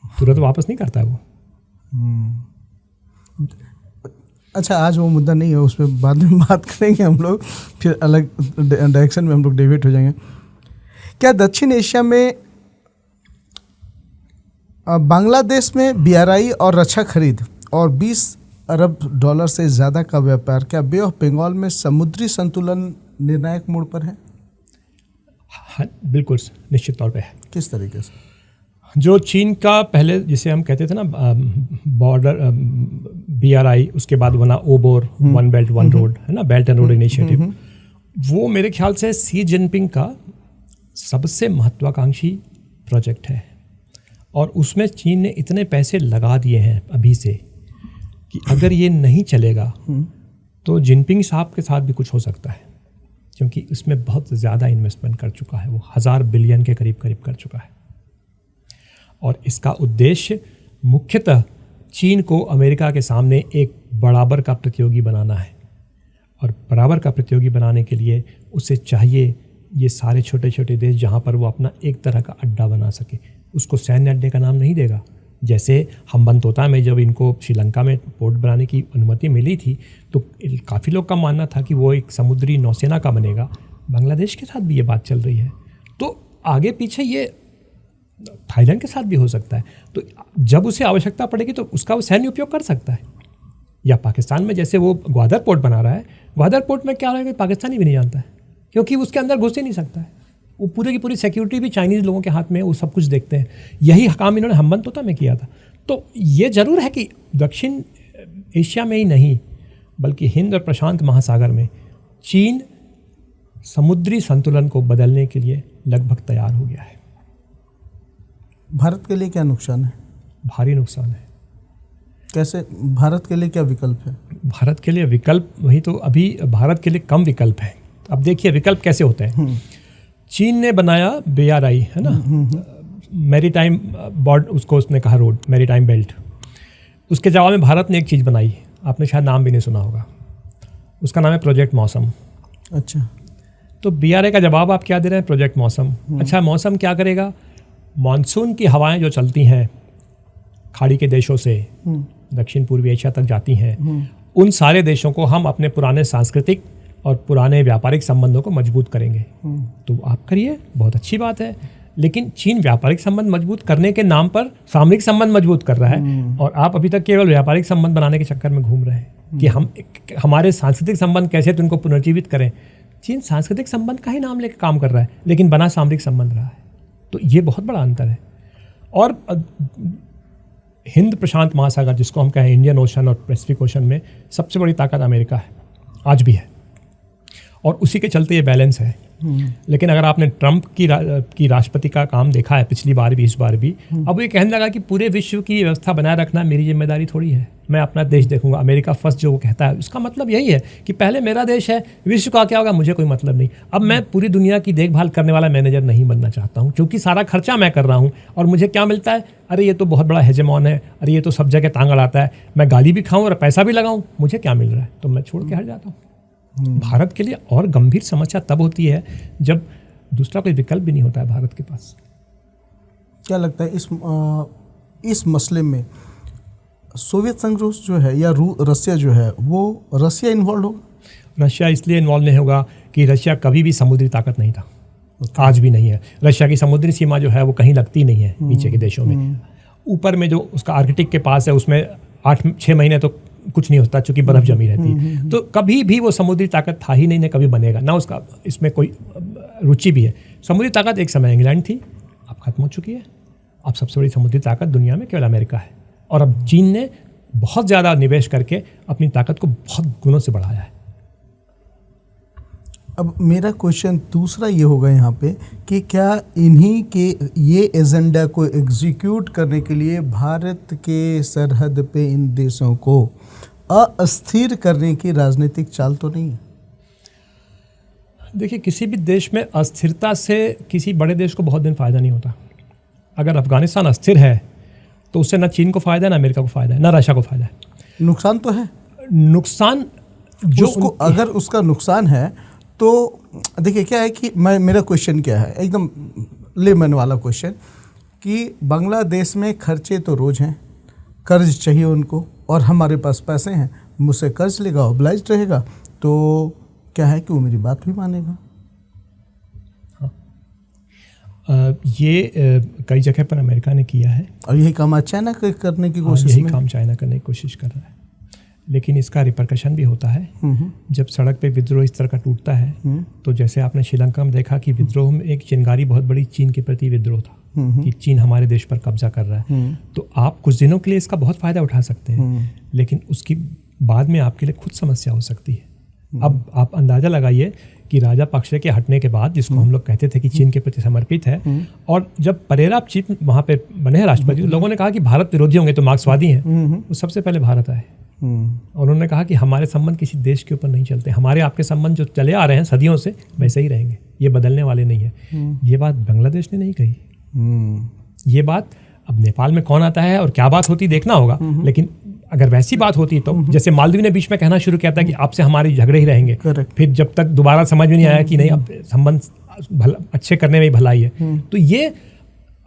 तुरंत वापस नहीं करता है वो। अच्छा, आज वो मुद्दा नहीं है, उस पर बाद में बात करेंगे हम लोग, फिर अलग डायरेक्शन में हम लोग डेविएट हो जाएंगे। क्या दक्षिण एशिया में बांग्लादेश में BRI और रक्षा खरीद और $20 अरब से ज़्यादा का व्यापार, क्या बे ऑफ बंगाल में समुद्री संतुलन निर्णायक मोड़ पर है? हाँ, बिल्कुल निश्चित तौर पे है। किस तरीके से? जो चीन का पहले जिसे हम कहते थे ना बॉर्डर BRI, उसके बाद बना ओबोर, वन बेल्ट वन रोड, है ना, बेल्ट एंड रोड इनिशिएटिव, वो मेरे ख्याल से शी जिनपिंग का सबसे महत्वाकांक्षी प्रोजेक्ट है, और उसमें चीन ने इतने पैसे लगा दिए हैं अभी से कि अगर ये नहीं चलेगा तो जिनपिंग साहब के साथ भी कुछ हो सकता है, क्योंकि उसमें बहुत ज़्यादा इन्वेस्टमेंट कर चुका है, वो 1000 बिलियन के करीब कर चुका है। और इसका उद्देश्य मुख्यतः चीन को अमेरिका के सामने एक बराबर का प्रतियोगी बनाना है, और बराबर का प्रतियोगी बनाने के लिए उसे चाहिए ये सारे छोटे छोटे देश जहाँ पर वो अपना एक तरह का अड्डा बना सके। उसको सैन्य अड्डे का नाम नहीं देगा, जैसे हम्बनतोता में जब इनको श्रीलंका में पोर्ट बनाने की अनुमति मिली थी तो काफ़ी लोग का मानना था कि वो एक समुद्री नौसेना का बनेगा। बांग्लादेश के साथ भी ये बात चल रही है, तो आगे पीछे ये थाईलैंड के साथ भी हो सकता है। तो जब उसे आवश्यकता पड़ेगी तो उसका वो सैन्य उपयोग कर सकता है। या पाकिस्तान में जैसे वो ग्वादर पोर्ट बना रहा है, ग्वादर पोर्ट में क्या रहेगा पाकिस्तानी भी नहीं जानता है, क्योंकि उसके अंदर घुस ही नहीं सकता है। वो पूरी की पूरी सिक्योरिटी भी चाइनीज़ लोगों के हाथ में है, वो सब कुछ देखते हैं। यही काम इन्होंने हम्बनतोता में किया था। तो ये ज़रूर है कि दक्षिण एशिया में ही नहीं बल्कि हिंद और प्रशांत महासागर में चीन समुद्री संतुलन को बदलने के लिए लगभग तैयार हो गया है। भारत के लिए क्या नुकसान है? भारी नुकसान है। कैसे? भारत के लिए क्या विकल्प है? भारत के लिए विकल्प वही तो, अभी भारत के लिए कम विकल्प है। अब देखिए विकल्प कैसे होते हैं। चीन ने बनाया BRI है ना, मैरीटाइम बॉर्ड, उसको उसने कहा रोड, मैरीटाइम बेल्ट। उसके जवाब में भारत ने एक चीज़ बनाई, आपने शायद नाम भी नहीं सुना होगा, उसका नाम है प्रोजेक्ट मौसम। अच्छा, तो BRI का जवाब आप क्या दे रहे हैं? प्रोजेक्ट मौसम। अच्छा, मौसम क्या करेगा? मानसून की हवाएं जो चलती हैं खाड़ी के देशों से दक्षिण पूर्वी एशिया तक जाती हैं, उन सारे देशों को हम अपने पुराने सांस्कृतिक और पुराने व्यापारिक संबंधों को मजबूत करेंगे। तो आप करिए, बहुत अच्छी बात है। लेकिन चीन व्यापारिक संबंध मजबूत करने के नाम पर सामरिक संबंध मजबूत कर रहा है, और आप अभी तक केवल व्यापारिक संबंध बनाने के चक्कर में घूम रहे हैं कि हम हमारे सांस्कृतिक संबंध कैसे तो उनको पुनर्जीवित करें। चीन सांस्कृतिक संबंध का ही नाम लेकर काम कर रहा है, लेकिन बना सामरिक संबंध रहा है। तो ये बहुत बड़ा अंतर है। और हिंद प्रशांत महासागर, जिसको हम कहें इंडियन ओशन और पैसिफिक ओशन में, सबसे बड़ी ताकत अमेरिका है, आज भी है, और उसी के चलते ये बैलेंस है। लेकिन अगर आपने ट्रंप की राष्ट्रपति का काम देखा है पिछली बार भी, इस बार भी, अब वो ये कहने लगा कि पूरे विश्व की व्यवस्था बनाए रखना मेरी जिम्मेदारी थोड़ी है, मैं अपना देश देखूंगा। अमेरिका फर्स्ट जो वो कहता है, उसका मतलब यही है कि पहले मेरा देश है, विश्व का क्या होगा मुझे कोई मतलब नहीं। अब मैं पूरी दुनिया की देखभाल करने वाला मैनेजर नहीं बनना चाहता हूँ, क्योंकि सारा खर्चा मैं कर रहा हूँ और मुझे क्या मिलता है? अरे ये तो बहुत बड़ा हेजेमॉन है, अरे ये तो सब जगह टांग अड़ाता है, मैं गाली भी खाऊं और पैसा भी लगाऊं, मुझे क्या मिल रहा है? तो मैं छोड़ के हट जाता हूँ। भारत के लिए और गंभीर समस्या तब होती है जब दूसरा कोई विकल्प भी नहीं होता है भारत के पास। क्या लगता है इस मसले में सोवियत संघ जो है या रसिया जो है, वो रसिया इन्वॉल्व होगा? रशिया इसलिए इन्वॉल्व नहीं होगा कि रशिया कभी भी समुद्री ताकत नहीं था, आज भी नहीं है। रशिया की समुद्री सीमा जो है वो कहीं लगती नहीं है नीचे के देशों में। ऊपर में जो उसका आर्कटिक के पास है, उसमें 8-6 महीने तो कुछ नहीं होता, चूंकि बर्फ जमी रहती है। तो कभी भी वो समुद्री ताकत था ही नहीं, न कभी बनेगा, ना उसका इसमें कोई रुचि भी है। समुद्री ताकत एक समय इंग्लैंड थी, अब खत्म हो चुकी है। अब सबसे बड़ी समुद्री ताकत दुनिया में केवल अमेरिका है, और अब चीन ने बहुत ज़्यादा निवेश करके अपनी ताकत को बहुत गुणों से बढ़ाया है। अब मेरा क्वेश्चन दूसरा ये होगा यहाँ पे कि क्या इन्हीं के ये एजेंडा को एग्जीक्यूट करने के लिए भारत के सरहद पे इन देशों को अस्थिर करने की राजनीतिक चाल तो नहीं है? देखिए, किसी भी देश में अस्थिरता से किसी बड़े देश को बहुत दिन फ़ायदा नहीं होता। अगर अफगानिस्तान अस्थिर है तो उससे ना चीन को फ़ायदा है, ना अमेरिका को फ़ायदा है, ना रशिया को फ़ायदा है। नुकसान तो है। नुकसान जो उसको अगर उसका नुकसान है तो देखिए क्या है कि मेरा क्वेश्चन क्या है, एकदम लेमन वाला क्वेश्चन, कि बांग्लादेश में खर्चे तो रोज़ हैं, कर्ज चाहिए उनको, और हमारे पास पैसे हैं, मुझसे कर्ज लेगा, ऑब्लाइज्ड रहेगा, तो क्या है कि वो मेरी बात भी मानेगा। ये कई जगह पर अमेरिका ने किया है, और यही काम चाइना करने की कोशिश यही काम चाइना करने की कोशिश कर रहा है। लेकिन इसका रिपरकशन भी होता है। जब सड़क पे विद्रोह इस तरह का टूटता है, तो जैसे आपने श्रीलंका में देखा कि विद्रोह में एक चिंगारी बहुत बड़ी चीन के प्रति विद्रोह था कि चीन हमारे देश पर कब्जा कर रहा है। तो आप कुछ दिनों के लिए इसका बहुत फ़ायदा उठा सकते हैं, लेकिन उसकी बाद में आपके लिए खुद समस्या हो सकती है। अब आप अंदाज़ा लगाइए कि राजापक्षे के हटने के बाद, जिसको हम लोग कहते थे कि चीन के प्रति समर्पित है, और जब परेरा चीफ वहाँ पे बने हैं राष्ट्रपति, तो लोगों ने कहा कि भारत विरोधी होंगे तो मार्क्सवादी हैं, वो सबसे पहले भारत आए। और उन्होंने कहा कि हमारे संबंध किसी देश के ऊपर नहीं चलते, हमारे आपके संबंध जो चले आ रहे हैं सदियों से वैसे ही रहेंगे, ये बदलने वाले नहीं है। ये बात बांग्लादेश ने नहीं कही। ये बात अब नेपाल में कौन आता है और क्या बात होती देखना होगा, लेकिन अगर वैसी बात होती तो जैसे मालदीव ने बीच में कहना शुरू किया था कि आपसे हमारी झगड़े ही रहेंगे, फिर जब तक दोबारा समझ में नहीं आया कि नहीं अब संबंध अच्छे करने में ही भलाई है। तो ये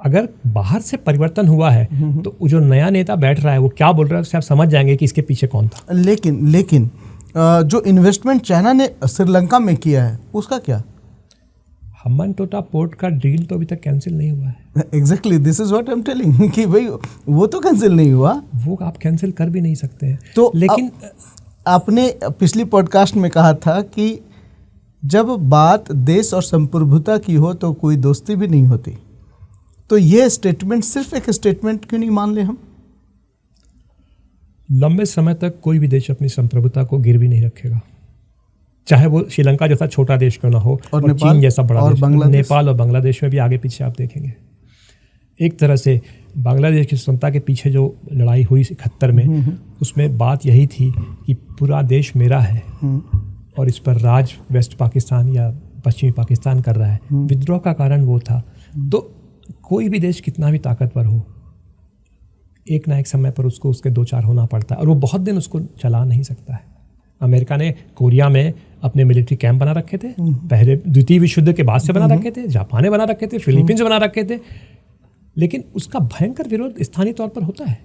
अगर बाहर से परिवर्तन हुआ है तो जो नया नेता बैठ रहा है वो क्या बोल रहा है उससे आप समझ जाएंगे कि इसके पीछे कौन था। लेकिन जो इन्वेस्टमेंट चाइना ने श्रीलंका में किया है उसका क्या? हम्बनटोटा पोर्ट का डील तो अभी तक कैंसिल नहीं हुआ है। Exactly, this is what I am telling कि भाई वो तो कैंसिल नहीं हुआ, वो आप कैंसिल कर भी नहीं सकते हैं। तो लेकिन आपने पिछली पॉडकास्ट में कहा था कि जब बात देश और संप्रभुता की हो तो कोई दोस्ती भी नहीं होती, तो ये स्टेटमेंट सिर्फ एक स्टेटमेंट क्यों नहीं मान ले हम? लंबे समय तक कोई भी देश अपनी संप्रभुता को गिरवी नहीं रखेगा, चाहे वो श्रीलंका जैसा छोटा देश क्यों ना हो और चीन जैसा बड़ा देश। नेपाल और बांग्लादेश में भी आगे पीछे आप देखेंगे, एक तरह से बांग्लादेश की स्वतंत्रता के पीछे जो लड़ाई हुई 71 में, उसमें बात यही थी कि पूरा देश मेरा है और इस पर राज वेस्ट पाकिस्तान या पश्चिमी पाकिस्तान कर रहा है। विद्रोह का कारण वो था। तो कोई भी देश कितना भी ताकतवर हो, एक ना एक समय पर उसको उसके दो चार होना पड़ता है और वो बहुत दिन उसको चला नहीं सकता है। अमेरिका ने कोरिया में अपने मिलिट्री कैंप बना रखे थे, पहले द्वितीय विश्व युद्ध के बाद से बना रखे थे, जापान ने बना रखे थे, फिलीपींस बना रखे थे, लेकिन उसका भयंकर विरोध स्थानीय तौर पर होता है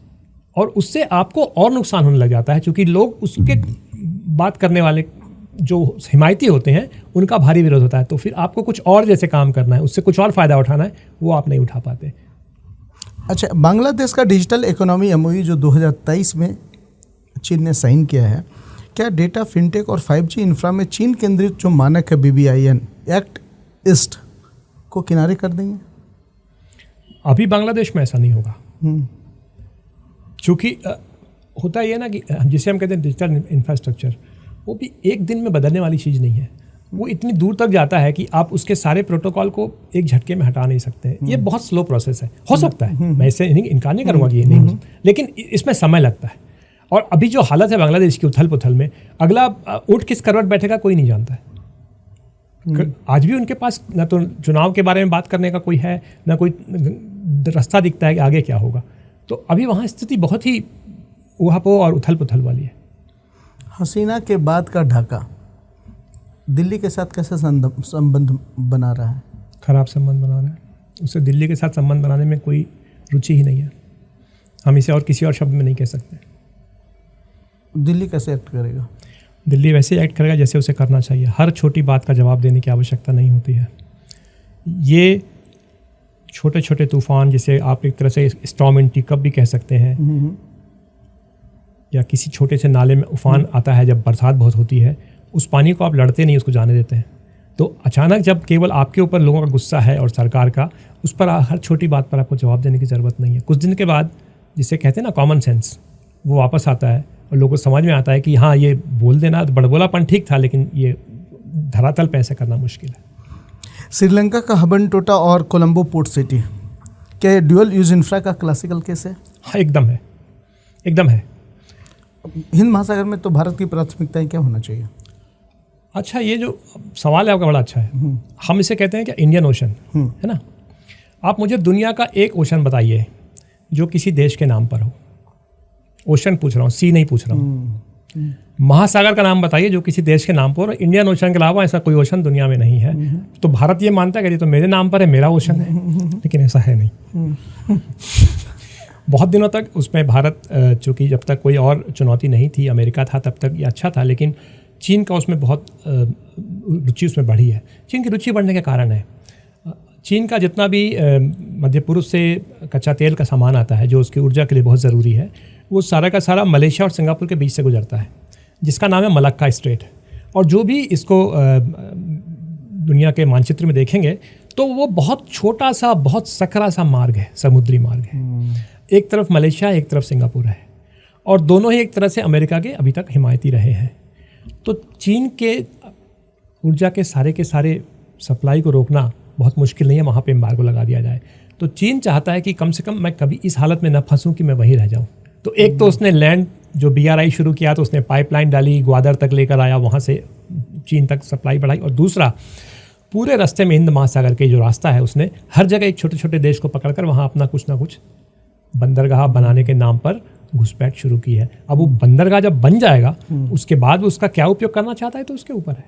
और उससे आपको और नुकसान होने लग जाता है, क्योंकि लोग उसके बात करने वाले जो हिमायती होते हैं उनका भारी विरोध होता है। तो फिर आपको कुछ और जैसे काम करना है, उससे कुछ और फ़ायदा उठाना है, वो आप नहीं उठा पाते। अच्छा, बांग्लादेश का डिजिटल इकोनॉमी MOU जो 2023 में चीन ने साइन किया है, क्या डेटा, फिनटेक और 5G इंफ्रा में चीन केंद्रित जो मानक है BBIN एक्ट ईस्ट को किनारे कर देंगे? अभी बांग्लादेश में ऐसा नहीं होगा, क्योंकि होता ये ना कि जिसे हम कहते हैं डिजिटल इंफ्रास्ट्रक्चर, वो भी एक दिन में बदलने वाली चीज़ नहीं है। वो इतनी दूर तक जाता है कि आप उसके सारे प्रोटोकॉल को एक झटके में हटा नहीं सकते। ये बहुत स्लो प्रोसेस है। हो सकता है, मैं इससे इनकार नहीं करूँगा कि ये नहीं हो सकता, लेकिन इसमें समय लगता है। और अभी जो हालत है बांग्लादेश की उथल पुथल में, अगला ऊँट किस करवट बैठेगा कोई नहीं जानता है। आज भी उनके पास ना तो चुनाव के बारे में बात करने का कोई है, ना कोई रास्ता दिखता है कि आगे क्या होगा। तो अभी वहाँ स्थिति बहुत ही ऊहापोह और उथल पुथल वाली है। हसीना के बाद का ढाका दिल्ली के साथ कैसे संबंध बना रहा है? खराब संबंध बना रहा है। उसे दिल्ली के साथ संबंध बनाने में कोई रुचि ही नहीं है। हम इसे और किसी और शब्द में नहीं कह सकते। दिल्ली कैसे एक्ट करेगा? दिल्ली वैसे एक्ट करेगा जैसे उसे करना चाहिए। हर छोटी बात का जवाब देने की आवश्यकता नहीं होती है। ये छोटे छोटे तूफान, जिसे आप एक तरह से स्टॉर्म इन टीकप भी कह सकते हैं, या किसी छोटे से नाले में उफान आता है जब बरसात बहुत होती है, उस पानी को आप लड़ते नहीं, उसको जाने देते हैं। तो अचानक जब केवल आपके ऊपर लोगों का गुस्सा है और सरकार का, उस पर हर छोटी बात पर आपको जवाब देने की ज़रूरत नहीं है। कुछ दिन के बाद, जिसे कहते हैं ना कॉमन सेंस, वो वापस आता है और लोगों को समझ में आता है कि हाँ, ये बोल देना बड़बोलापन ठीक था, लेकिन ये धरातल पे ऐसे करना मुश्किल है। श्रीलंका का हम्बनटोटा और कोलंबो पोर्ट सिटी, क्या ये ड्यूअल यूज इंफ्रा का क्लासिकल केस है? हाँ, एकदम है, एकदम है। हिंद महासागर में तो भारत की प्राथमिकताएं क्या होना चाहिए? अच्छा, ये जो सवाल है आपका बड़ा अच्छा है। हम इसे कहते हैं कि इंडियन ओशन, है ना। आप मुझे दुनिया का एक ओशन बताइए जो किसी देश के नाम पर हो। ओशन पूछ रहा हूँ, सी नहीं पूछ रहा हूँ। महासागर का नाम बताइए जो किसी देश के नाम पर। इंडियन ओशन के अलावा ऐसा कोई ओशन दुनिया में नहीं है। तो भारत ये मानता है कि ये तो मेरे नाम पर है, मेरा ओशन है, लेकिन ऐसा है नहीं। बहुत दिनों तक उसमें भारत, चूँकि जब तक कोई और चुनौती नहीं थी, अमेरिका था, तब तक ये अच्छा था, लेकिन चीन का उसमें बहुत रुचि उसमें बढ़ी है। चीन की रुचि बढ़ने के कारण है, चीन का जितना भी मध्य पूर्व से कच्चा तेल का सामान आता है जो उसकी ऊर्जा के लिए बहुत ज़रूरी है, वो सारा का सारा मलेशिया और सिंगापुर के बीच से गुजरता है, जिसका नाम है मलक्का स्ट्रेट। और जो भी इसको दुनिया के मानचित्र में देखेंगे तो वो बहुत छोटा सा, बहुत सकरा सा मार्ग है, समुद्री मार्ग है। एक तरफ मलेशिया, एक तरफ सिंगापुर है, और दोनों ही एक तरह से अमेरिका के अभी तक हिमायती रहे हैं। तो चीन के ऊर्जा के सारे सप्लाई को रोकना बहुत मुश्किल नहीं है, वहाँ पे एम्बार्गो लगा दिया जाए। तो चीन चाहता है कि कम से कम मैं कभी इस हालत में न फंसूं कि मैं वहीं रह जाऊं। तो एक तो उसने लैंड जो BRI शुरू किया तो उसने पाइपलाइन डाली, ग्वादर तक लेकर आया, वहाँ से चीन तक सप्लाई बढ़ाई। और दूसरा, पूरे रास्ते में हिंद महासागर के जो रास्ता है उसने हर जगह एक छोटे छोटे देश को पकड़कर वहाँ अपना कुछ ना कुछ बंदरगाह बनाने के नाम पर घुसपैठ शुरू की है। अब वो बंदरगाह जब बन जाएगा उसके बाद वो उसका क्या उपयोग करना चाहता है तो उसके ऊपर है।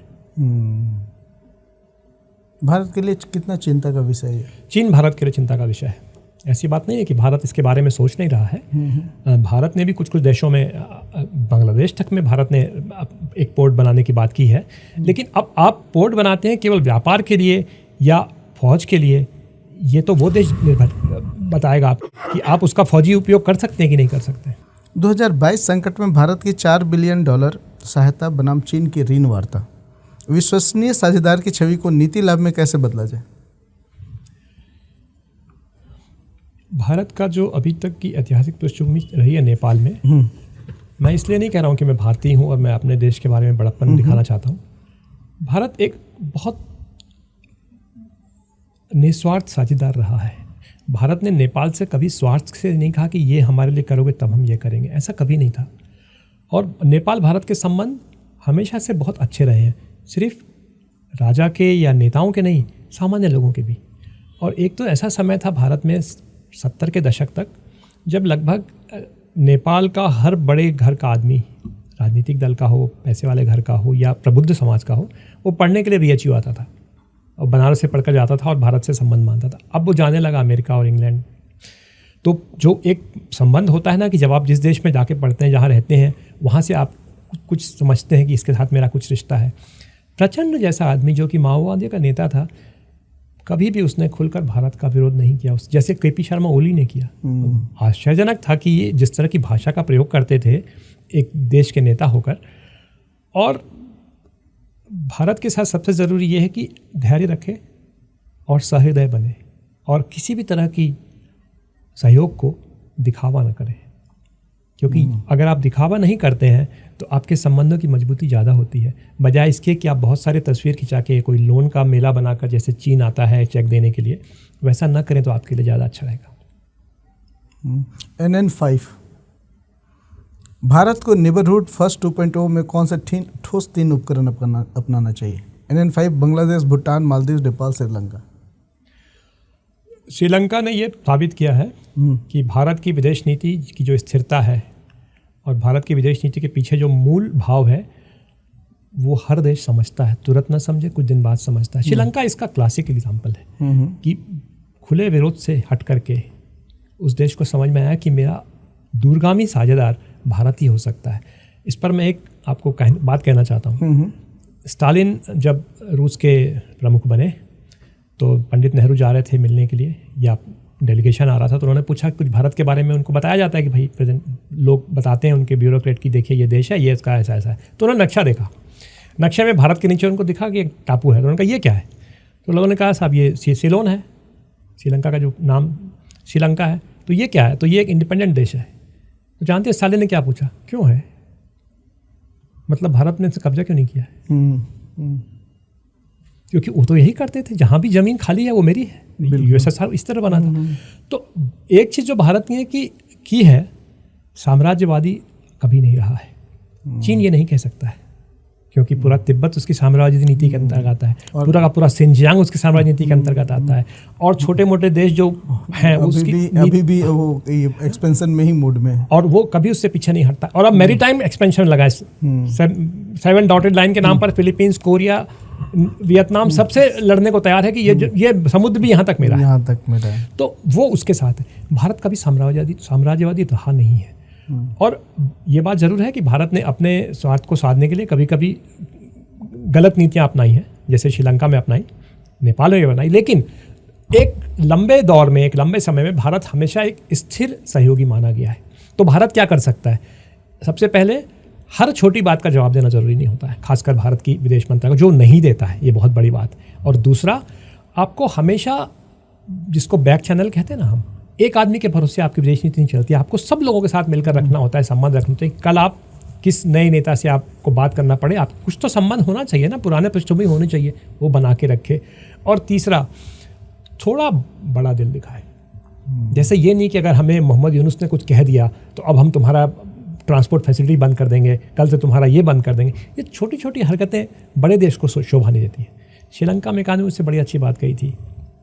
भारत के लिए कितना चिंता का विषय है? चीन भारत के लिए चिंता का विषय है। ऐसी बात नहीं है कि भारत इसके बारे में सोच नहीं रहा है। भारत ने भी कुछ देशों में, बांग्लादेश तक में भारत ने एक पोर्ट बनाने की बात की है। लेकिन अब आप पोर्ट बनाते हैं केवल व्यापार के लिए या फौज के लिए, ये तो वो देश निर्भर बताएगा आप कि आप उसका फौजी उपयोग कर सकते हैं कि नहीं कर सकते। 2022 संकट में भारत की $4 बिलियन सहायता बनाम चीन की ऋण वार्ता, विश्वसनीय साझेदार की छवि को नीति लाभ में कैसे बदला जाए? भारत का जो अभी तक की ऐतिहासिक पृष्ठभूमि रही है नेपाल में, मैं इसलिए नहीं कह रहा हूँ कि मैं भारतीय हूँ और मैं अपने देश के बारे में बड़प्पन दिखाना चाहता हूँ। भारत एक बहुत निस्वार्थ साझेदार रहा है। भारत ने नेपाल से कभी स्वार्थ से नहीं कहा कि ये हमारे लिए करोगे तब हम ये करेंगे, ऐसा कभी नहीं था। और नेपाल भारत के संबंध हमेशा से बहुत अच्छे रहे हैं, सिर्फ राजा के या नेताओं के नहीं, सामान्य लोगों के भी। और एक तो ऐसा समय था भारत में 70 के दशक तक जब लगभग नेपाल का हर बड़े घर का आदमी, राजनीतिक दल का हो, पैसे वाले घर का हो या प्रबुद्ध समाज का हो, वो पढ़ने के लिए BHU आता था और बनारस से पढ़कर जाता था और भारत से संबंध मानता था। अब वो जाने लगा अमेरिका और इंग्लैंड। तो जो एक संबंध होता है ना कि जब आप जिस देश में जाके पढ़ते हैं, जहाँ रहते हैं, वहाँ से आप कुछ समझते हैं कि इसके साथ मेरा कुछ रिश्ता है। प्रचंड जैसा आदमी जो कि माओवादी का नेता था, कभी भी उसने खुलकर भारत का विरोध नहीं किया, जैसे KP शर्मा ओली ने किया। आश्चर्यजनक था कि ये जिस तरह की भाषा का प्रयोग करते थे एक देश के नेता होकर। और भारत के साथ सबसे ज़रूरी ये है कि धैर्य रखे और सहृदय बने और किसी भी तरह की सहयोग को दिखावा न करें, क्योंकि अगर आप दिखावा नहीं करते हैं तो आपके संबंधों की मजबूती ज़्यादा होती है, बजाय इसके कि आप बहुत सारे तस्वीर खिंचा के कोई लोन का मेला बनाकर, जैसे चीन आता है चेक देने के लिए, वैसा न करें तो आपके लिए ज़्यादा अच्छा रहेगा। NN5 भारत को नेबरहुड फर्स्ट 2.0 में कौन सा ठोस 3 उपकरण अपनाना चाहिए? NN5 बांग्लादेश, भूटान, मालदीव, नेपाल, श्रीलंका। श्रीलंका ने ये साबित किया है कि भारत की विदेश नीति की जो स्थिरता है और भारत की विदेश नीति के पीछे जो मूल भाव है वो हर देश समझता है, तुरंत न समझे कुछ दिन बाद समझता है। श्रीलंका इसका क्लासिक एग्जाम्पल है कि खुले विरोध से हट करके उस देश को समझ में आया कि मेरा दूरगामी साझेदार भारत ही हो सकता है। इस पर मैं एक आपको बात कहना चाहता हूँ। स्टालिन जब रूस के प्रमुख बने तो पंडित नेहरू जा रहे थे मिलने के लिए या डेलीगेशन आ रहा था, तो उन्होंने पूछा कुछ भारत के बारे में। उनको बताया जाता है कि भाई प्रेजेंट लोग बताते हैं उनके ब्यूरोक्रेट की, देखिए ये देश है, ये इसका ऐसा ऐसा है। तो उन्होंने नक्शा देखा, नक्शे में भारत के नीचे उनको दिखा कि एक टापू है। तो उन्होंने कहा ये क्या है? तो लोगों ने कहा साहब ये सीलोन है, श्रीलंका का जो नाम श्रीलंका है। तो ये क्या है? तो ये एक इंडिपेंडेंट देश है। तो जानते हैं स्टालिन ने क्या पूछा, क्यों है? मतलब भारत ने कब्जा क्यों नहीं किया है? क्योंकि वो तो यही करते थे, जहाँ भी ज़मीन खाली है वो मेरी है। USSR इस तरह बना था। तो एक चीज़ जो भारत ने की है, साम्राज्यवादी कभी नहीं रहा है। चीन ये नहीं कह सकता है क्योंकि पूरा तिब्बत उसकी साम्राज्य नीति के अंतर्गत आता है, पूरा का पूरा सिंजियांग उसकी साम्राज्य नीति के अंतर्गत आता है। और छोटे मोटे देश जो हैं अभी भी वो एक्सपेंशन में ही मूड में है और वो कभी उससे पीछे नहीं हटता। और अब मैरीटाइम एक्सपेंशन लगा है, 7 डॉटेड लाइन के नाम पर फिलीपींस, कोरिया, वियतनाम सबसे लड़ने को तैयार है कि ये समुद्र भी यहाँ तक मेरा है। तो वो उसके साथ है। भारत कभी साम्राज्यवादी रहा नहीं है। और ये बात ज़रूर है कि भारत ने अपने स्वार्थ को साधने के लिए कभी कभी गलत नीतियाँ अपनाई हैं, जैसे श्रीलंका में अपनाई, नेपाल में बनाई। लेकिन एक लंबे दौर में, एक लंबे समय में भारत हमेशा एक स्थिर सहयोगी माना गया है। तो भारत क्या कर सकता है? सबसे पहले हर छोटी बात का जवाब देना जरूरी नहीं होता है, खासकर भारत की विदेश मंत्री को जो नहीं देता है, ये बहुत बड़ी बात। और दूसरा, आपको हमेशा, जिसको बैक चैनल कहते हैं ना हम, एक आदमी के भरोसे आपकी विदेश नीति नहीं चलती है। आपको सब लोगों के साथ मिलकर रखना होता है, संबंध रखना होता है। कल आप किस नए नेता से आपको बात करना पड़े, आप कुछ तो संबंध होना चाहिए ना, पुराने पृष्ठभूमि होनी चाहिए, वो बना के रखे। और तीसरा, थोड़ा बड़ा दिल दिखाए। जैसे ये नहीं कि अगर हमें मोहम्मद यूनुस ने कुछ कह दिया तो अब हम तुम्हारा ट्रांसपोर्ट फैसिलिटी बंद कर देंगे, कल से तुम्हारा ये बंद कर देंगे। ये छोटी छोटी हरकतें बड़े देश को शोभा नहीं देती हैं। श्रीलंका में एक आदमी उससे बड़ी अच्छी बात कही थी,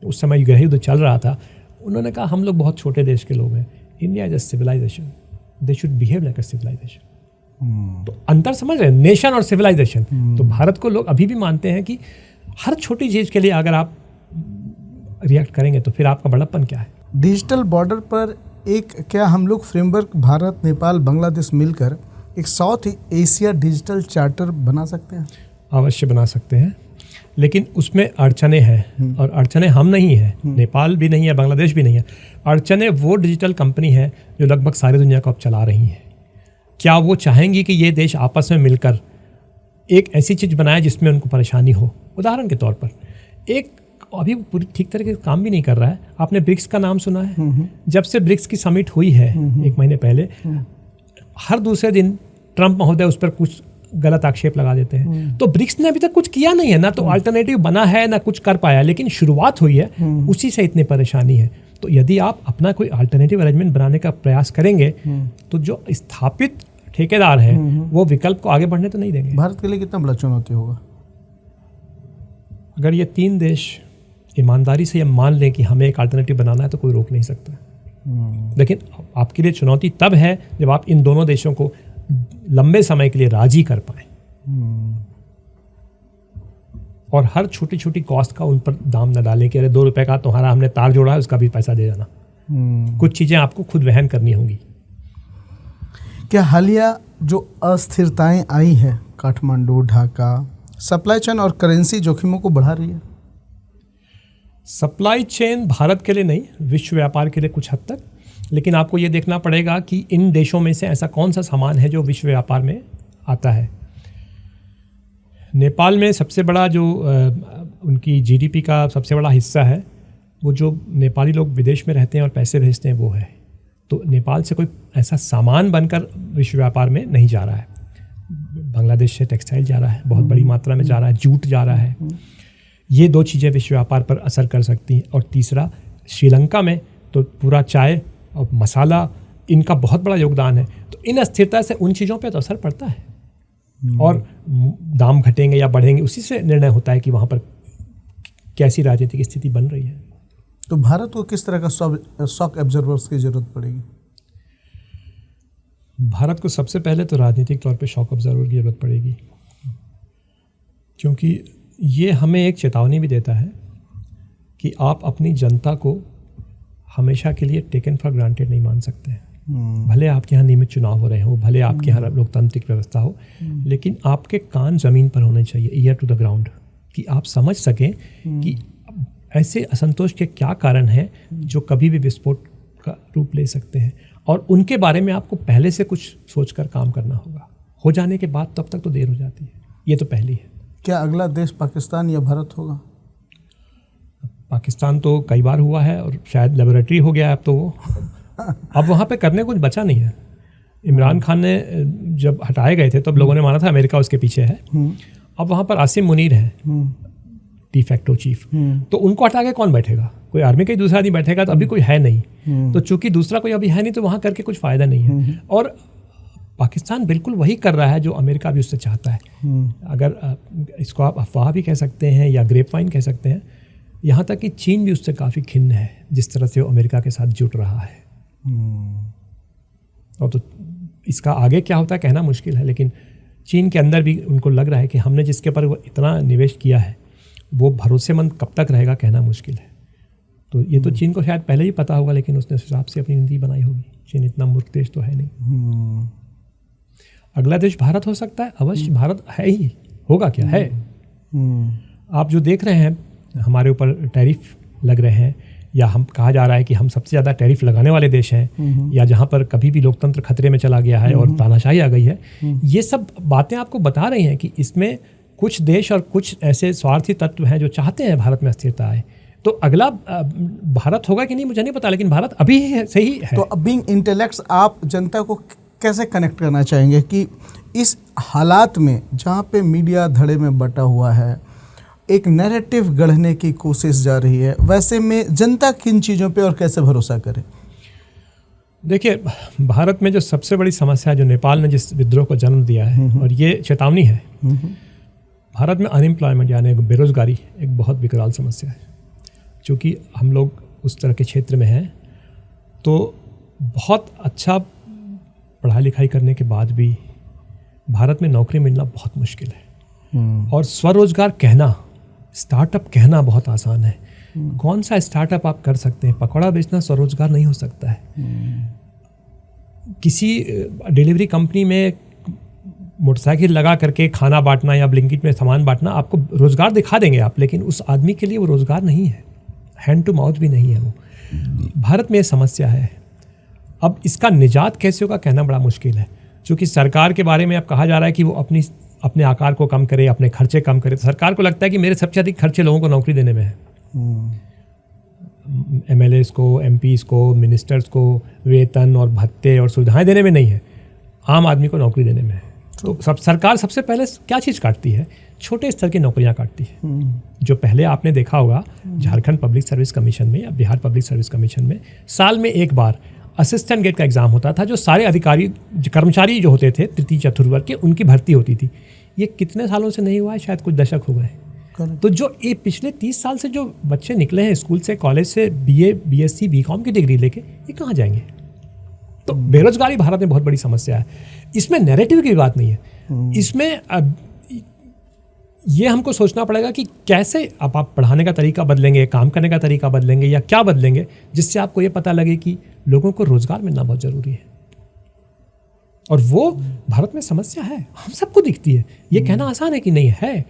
उस समय गृह युद्ध चल रहा था, उन्होंने कहा हम लोग बहुत छोटे देश के लोग हैं, India is a civilisation, they should behave like a civilisation. तो अंतर समझ रहे हैं, नेशन और सिविलाइजेशन। तो भारत को लोग अभी भी मानते हैं कि हर छोटी चीज़ के लिए अगर आप रिएक्ट करेंगे तो फिर आपका बड़प्पन क्या है। डिजिटल बॉर्डर पर एक क्या हम लोग फ्रेमवर्क भारत, नेपाल, बांग्लादेश मिलकर एक साउथ एशिया डिजिटल चार्टर बना सकते हैं? अवश्य बना सकते हैं, लेकिन उसमें अड़चने हैं, और अड़चने हम नहीं हैं, नेपाल भी नहीं है, बांग्लादेश भी नहीं है। अड़चने वो डिजिटल कंपनी है जो लगभग सारी दुनिया को अब चला रही हैं। क्या वो चाहेंगी कि ये देश आपस में मिलकर एक ऐसी चीज़ बनाए जिसमें उनको परेशानी हो? उदाहरण के तौर पर, एक अभी पूरी ठीक तरीके से काम भी नहीं कर रहा है। आपने ब्रिक्स का नाम सुना है? जब से ब्रिक्स की समिट हुई है 1 महीने पहले, हर दूसरे दिन ट्रंप महोदय उस पर कुछ गलत आक्षेप लगा देते हैं। तो ब्रिक्स ने अभी तक कुछ किया नहीं है, ना तो अल्टरनेटिव बना है, ना कुछ कर पाया, लेकिन शुरुआत हुई है, उसी से इतनी परेशानी है। तो यदि आप अपना कोई अल्टरनेटिव अरेंजमेंट बनाने का प्रयास करेंगे तो जो स्थापित ठेकेदार हैं वो विकल्प को आगे बढ़ने तो नहीं देंगे। भारत के लिए कितना बड़ा चुनौती होगा? अगर ये 3 देश ईमानदारी से ये मान लें कि हमें एक अल्टरनेटिव बनाना है तो कोई रोक नहीं सकता। लेकिन आपके लिए चुनौती तब है जब आप इन दोनों देशों को लंबे समय के लिए राजी कर पाएं, और हर छोटी छोटी कॉस्ट का उन पर दाम न डालें कि अरे 2 रुपए का तुम्हारा हमने तार जोड़ा है, उसका भी पैसा दे देना। कुछ चीज़ें आपको खुद वहन करनी होंगी। क्या हालिया जो अस्थिरताएं आई हैं काठमांडू, ढाका, सप्लाई चेन और करेंसी जोखिमों को बढ़ा रही है? सप्लाई चेन भारत के लिए नहीं, विश्व व्यापार के लिए कुछ हद तक, लेकिन आपको ये देखना पड़ेगा कि इन देशों में से ऐसा कौन सा सामान है जो विश्व व्यापार में आता है। नेपाल में सबसे बड़ा जो उनकी जीडीपी का सबसे बड़ा हिस्सा है, वो जो नेपाली लोग विदेश में रहते हैं और पैसे भेजते हैं वो है। तो नेपाल से कोई ऐसा सामान बनकर विश्व व्यापार में नहीं जा रहा है। बांग्लादेश से टेक्सटाइल जा रहा है, बहुत बड़ी मात्रा में जा रहा है, जूट जा रहा है। ये 2 चीज़ें विश्व व्यापार पर असर कर सकती हैं। और तीसरा, श्रीलंका में तो पूरा चाय और मसाला, इनका बहुत बड़ा योगदान है। तो इन अस्थिरता से उन चीज़ों पे तो असर पड़ता है, और दाम घटेंगे या बढ़ेंगे उसी से निर्णय होता है कि वहाँ पर कैसी राजनीतिक स्थिति बन रही है। तो भारत को किस तरह का शॉक एब्जॉर्बर्स की जरूरत पड़ेगी? भारत को सबसे पहले तो राजनीतिक तौर पे शॉक ऑब्जर्वर की ज़रूरत पड़ेगी, क्योंकि ये हमें एक चेतावनी भी देता है कि आप अपनी जनता को हमेशा के लिए टेकन फॉर ग्रांटेड नहीं मान सकते हैं। भले आपके यहाँ नियमित चुनाव हो रहे हो, भले आपके यहाँ लोकतांत्रिक व्यवस्था हो, लेकिन आपके कान ज़मीन पर होने चाहिए, ईयर टू द ग्राउंड, कि आप समझ सकें कि ऐसे असंतोष के क्या कारण हैं जो कभी भी विस्फोट का रूप ले सकते हैं, और उनके बारे में आपको पहले से कुछ सोचकर काम करना होगा। हो जाने के बाद तब तक तो देर हो जाती है। ये तो पहली है। क्या अगला देश पाकिस्तान या भारत होगा? पाकिस्तान तो कई बार हुआ है और शायद लेबोरेटरी हो गया है अब तो वो। अब वहाँ पे करने कुछ बचा नहीं है। इमरान खान ने जब हटाए गए थे तब लोगों ने माना था अमेरिका उसके पीछे है। अब वहाँ पर आसिम मुनीर है डिफेक्टो चीफ, तो उनको हटा के कौन बैठेगा? कोई आर्मी का ही दूसरा आदमी बैठेगा तो अभी कोई है नहीं। तो चूंकि दूसरा कोई अभी है नहीं तो वहाँ करके कुछ फ़ायदा नहीं है। और पाकिस्तान बिल्कुल वही कर रहा है जो अमेरिका भी उससे चाहता है। अगर इसको आप अफवाह भी कह सकते हैं या ग्रेपवाइन कह सकते हैं। यहाँ तक कि चीन भी उससे काफ़ी खिन्न है जिस तरह से वो अमेरिका के साथ जुट रहा है। और तो इसका आगे क्या होता है कहना मुश्किल है, लेकिन चीन के अंदर भी उनको लग रहा है कि हमने जिसके ऊपर इतना निवेश किया है वो भरोसेमंद कब तक रहेगा कहना मुश्किल है। तो ये तो चीन को शायद पहले ही पता होगा, लेकिन उसने उस हिसाब से अपनी नीति बनाई होगी। चीन इतना मूर्ख देश तो है नहीं। अगला देश भारत हो सकता है, अवश्य भारत है ही, होगा क्या है। आप जो देख रहे हैं हमारे ऊपर टैरिफ लग रहे हैं, या हम कहा जा रहा है कि हम सबसे ज़्यादा टैरिफ लगाने वाले देश हैं, या जहाँ पर कभी भी लोकतंत्र खतरे में चला गया है और तानाशाही आ गई है, ये सब बातें आपको बता रही हैं कि इसमें कुछ देश और कुछ ऐसे स्वार्थी तत्व हैं जो चाहते हैं भारत में अस्थिरता आए। तो अगला भारत होगा कि नहीं मुझे नहीं पता, लेकिन भारत अभी से ही है। तो बीइंग इंटेलेक्ट्स आप जनता को कैसे कनेक्ट करना चाहेंगे कि इस हालात में जहाँ पे मीडिया धड़े में बटा हुआ है, एक नैरेटिव गढ़ने की कोशिश जा रही है, वैसे में जनता किन चीज़ों पे और कैसे भरोसा करे? देखिए, भारत में जो सबसे बड़ी समस्या है, जो नेपाल ने जिस विद्रोह को जन्म दिया है, और ये चेतावनी है, भारत में अनएम्प्लॉयमेंट यानी बेरोजगारी एक बहुत विकराल समस्या है। चूँकि हम लोग उस तरह के क्षेत्र में हैं, तो बहुत अच्छा पढ़ाई लिखाई करने के बाद भी भारत में नौकरी मिलना बहुत मुश्किल है। और स्वरोजगार कहना, स्टार्टअप कहना बहुत आसान है। कौन सा स्टार्टअप आप कर सकते हैं? पकौड़ा बेचना स्वरोजगार नहीं हो सकता है। किसी डिलीवरी कंपनी में मोटरसाइकिल लगा करके खाना बांटना या ब्लिंकिट में सामान बांटना, आपको रोजगार दिखा देंगे आप, लेकिन उस आदमी के लिए वो रोजगार नहीं है, हैंड टू माउथ भी नहीं है वो। भारत में ये समस्या है। अब इसका निजात कैसे होगा कहना बड़ा मुश्किल है, क्योंकि सरकार के बारे में अब कहा जा रहा है कि वो अपने आकार को कम करे, अपने खर्चे कम करे। तो सरकार को लगता है कि मेरे सबसे अधिक खर्चे लोगों को नौकरी देने में है। MLAs को, MPs को, मिनिस्टर्स को वेतन और भत्ते और सुविधाएं देने में नहीं है, आम आदमी को नौकरी देने में है। तो सरकार सबसे पहले क्या चीज़ काटती है? छोटे स्तर की नौकरियां काटती है। जो पहले आपने देखा होगा झारखंड पब्लिक सर्विस कमीशन में या बिहार पब्लिक सर्विस कमीशन में साल में एक बार असिस्टेंट गेट का एग्ज़ाम होता था, जो सारे अधिकारी कर्मचारी जो होते थे तृतीय चतुर्थ वर्ग के, उनकी भर्ती होती थी। ये कितने सालों से नहीं हुआ है? शायद कुछ दशक हो गए। तो जो ये पिछले 30 साल से जो बच्चे निकले हैं स्कूल से, कॉलेज से, BA, BSc, BCom की डिग्री लेके, ये कहाँ जाएंगे? तो बेरोजगारी भारत में बहुत बड़ी समस्या है। इसमें नैरेटिव की बात नहीं है, इसमें ये हमको सोचना पड़ेगा कि कैसे अब आप पढ़ाने का तरीका बदलेंगे, काम करने का तरीका बदलेंगे, या क्या बदलेंगे जिससे आपको ये पता लगे कि लोगों को रोजगार मिलना बहुत ज़रूरी है। और वो भारत में समस्या है, हम सबको दिखती है। ये कहना आसान है कि नहीं है।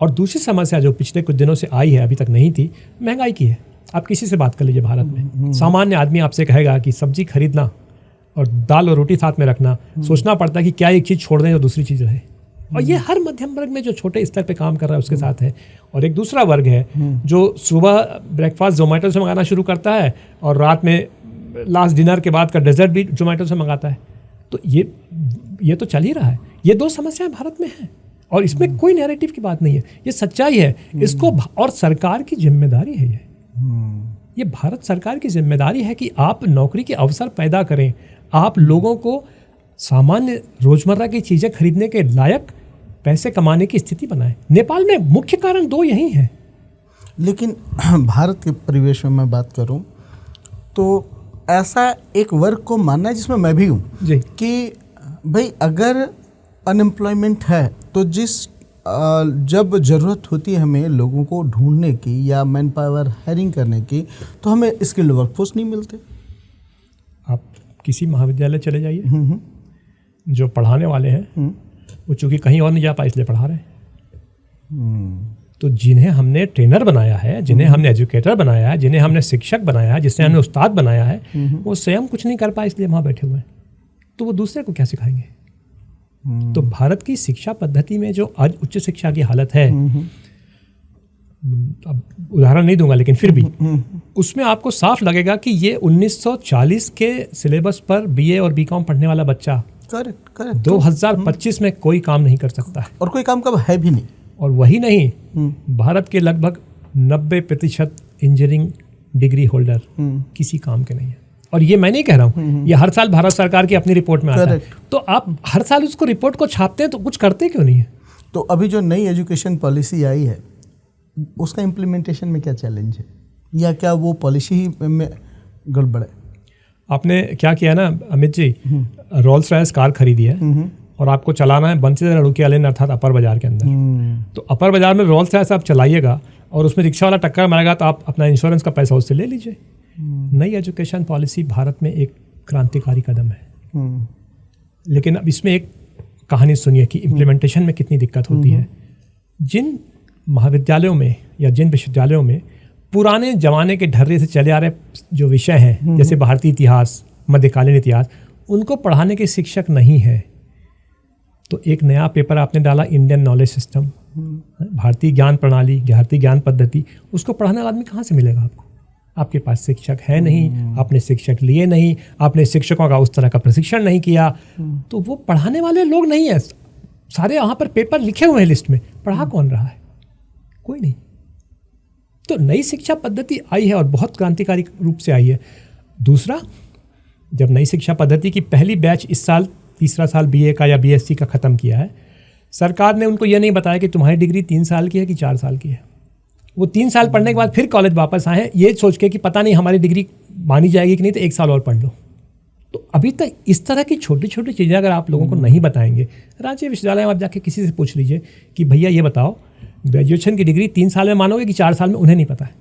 और दूसरी समस्या जो पिछले कुछ दिनों से आई है, अभी तक नहीं थी, महंगाई की है। आप किसी से बात कर लीजिए भारत में, सामान्य आदमी आपसे कहेगा कि सब्जी खरीदना और दाल और रोटी साथ में रखना, सोचना पड़ता है कि क्या एक चीज़ छोड़ दें और दूसरी चीज़ रहे। और ये हर मध्यम वर्ग में जो छोटे स्तर पे काम कर रहा है उसके साथ है। और एक दूसरा वर्ग है जो सुबह ब्रेकफास्ट जोमेटो से मंगाना शुरू करता है और रात में लास्ट डिनर के बाद का डेजर्ट भी जोमेटो से मंगाता है। तो ये तो चल ही रहा है। ये दो समस्याएं भारत में हैं और इसमें कोई नैरेटिव की बात नहीं है, ये सच्चाई है। इसको और सरकार की जिम्मेदारी है, ये भारत सरकार की जिम्मेदारी है कि आप नौकरी के अवसर पैदा करें, आप लोगों को सामान्य रोजमर्रा की चीज़ें खरीदने के लायक पैसे कमाने की स्थिति बनाएं। नेपाल में मुख्य कारण दो यही हैं। लेकिन भारत के परिवेश में मैं बात करूं तो ऐसा एक वर्ग को मानना है, जिसमें मैं भी हूं, कि भाई अगर अनएम्प्लॉयमेंट है तो जब ज़रूरत होती है हमें लोगों को ढूंढने की या मैन पावर हायरिंग करने की, तो हमें स्किल्ड वर्कफोर्स नहीं मिलते। आप किसी महाविद्यालय चले जाइए, जो पढ़ाने वाले हैं वो चूँकि कहीं और नहीं जा पाए इसलिए पढ़ा रहे हैं। तो जिन्हें हमने ट्रेनर बनाया है, जिन्हें हमने एजुकेटर बनाया है, जिन्हें हमने शिक्षक बनाया है, जिसने हमने उस्ताद बनाया है, वो स्वयं कुछ नहीं कर पाए इसलिए वहाँ बैठे हुए हैं। तो वो दूसरे को क्या सिखाएंगे? तो भारत की शिक्षा पद्धति में जो आज उच्च शिक्षा की हालत है, अब उदाहरण नहीं दूंगा लेकिन फिर भी उसमें आपको साफ लगेगा कि ये 1940 के सिलेबस पर BA और BCom पढ़ने वाला बच्चा करेक्ट 2025 में कोई काम नहीं कर सकता है, और कोई काम कब है भी नहीं। और वही नहीं, भारत के लगभग 90% इंजीनियरिंग डिग्री होल्डर किसी काम के नहीं है। और ये मैं नहीं कह रहा हूँ, ये हर साल भारत सरकार की अपनी रिपोर्ट में आता है। तो आप हर साल उसको रिपोर्ट को छापते हैं तो कुछ करते क्यों नहीं है? तो अभी जो नई एजुकेशन पॉलिसी आई है उसका इम्प्लीमेंटेशन में क्या चैलेंज है, या क्या वो पॉलिसी ही में गड़बड़ है? आपने क्या किया ना Amit ji, Rolls Royce car खरीदी है और आपको चलाना है बंसीधर अड़ूकिया लेन अर्थात अपर बाजार के अंदर। तो अपर बाजार में रोल्स रॉयस आप चलाइएगा और उसमें रिक्शा वाला टक्कर मारेगा तो आप अपना इंश्योरेंस का पैसा उससे ले लीजिए। नई एजुकेशन पॉलिसी भारत में एक क्रांतिकारी कदम है, लेकिन अब इसमें एक कहानी सुनिए कि इम्प्लीमेंटेशन में कितनी दिक्कत होती है। जिन महाविद्यालयों में या जिन विश्वविद्यालयों में पुराने जमाने के ढर्रे से चले आ रहे जो विषय हैं, जैसे भारतीय इतिहास, मध्यकालीन इतिहास, उनको पढ़ाने के शिक्षक नहीं है, तो एक नया पेपर आपने डाला इंडियन नॉलेज सिस्टम, भारतीय ज्ञान प्रणाली, भारतीय ज्ञान पद्धति, उसको पढ़ाने वाला आदमी कहाँ से मिलेगा आपको? आपके पास शिक्षक है नहीं, आपने शिक्षक लिए नहीं, आपने शिक्षकों का उस तरह का प्रशिक्षण नहीं किया, तो वो पढ़ाने वाले लोग नहीं है। सारे वहाँ पर पेपर लिखे हुए हैं लिस्ट में, पढ़ा कौन रहा है? कोई नहीं। तो नई शिक्षा पद्धति आई है और बहुत क्रांतिकारी रूप से आई है। दूसरा, जब नई शिक्षा पद्धति की पहली बैच इस साल तीसरा साल बीए का या बीएससी का ख़त्म किया है, सरकार ने उनको ये नहीं बताया कि तुम्हारी डिग्री 3 साल की है कि 4 साल की है। वो 3 साल पढ़ने के बाद फिर कॉलेज वापस आए हैं ये सोच के कि पता नहीं हमारी डिग्री मानी जाएगी कि नहीं, तो 1 साल और पढ़ लो। तो अभी तक इस तरह की छोटी छोटी चीज़ें अगर आप लोगों को नहीं बताएंगे, रांची विश्वविद्यालय में आप जाके किसी से पूछ लीजिए कि भैया ये बताओ ग्रेजुएशन की डिग्री 3 साल में मानोगे कि 4 साल में, उन्हें नहीं पता है।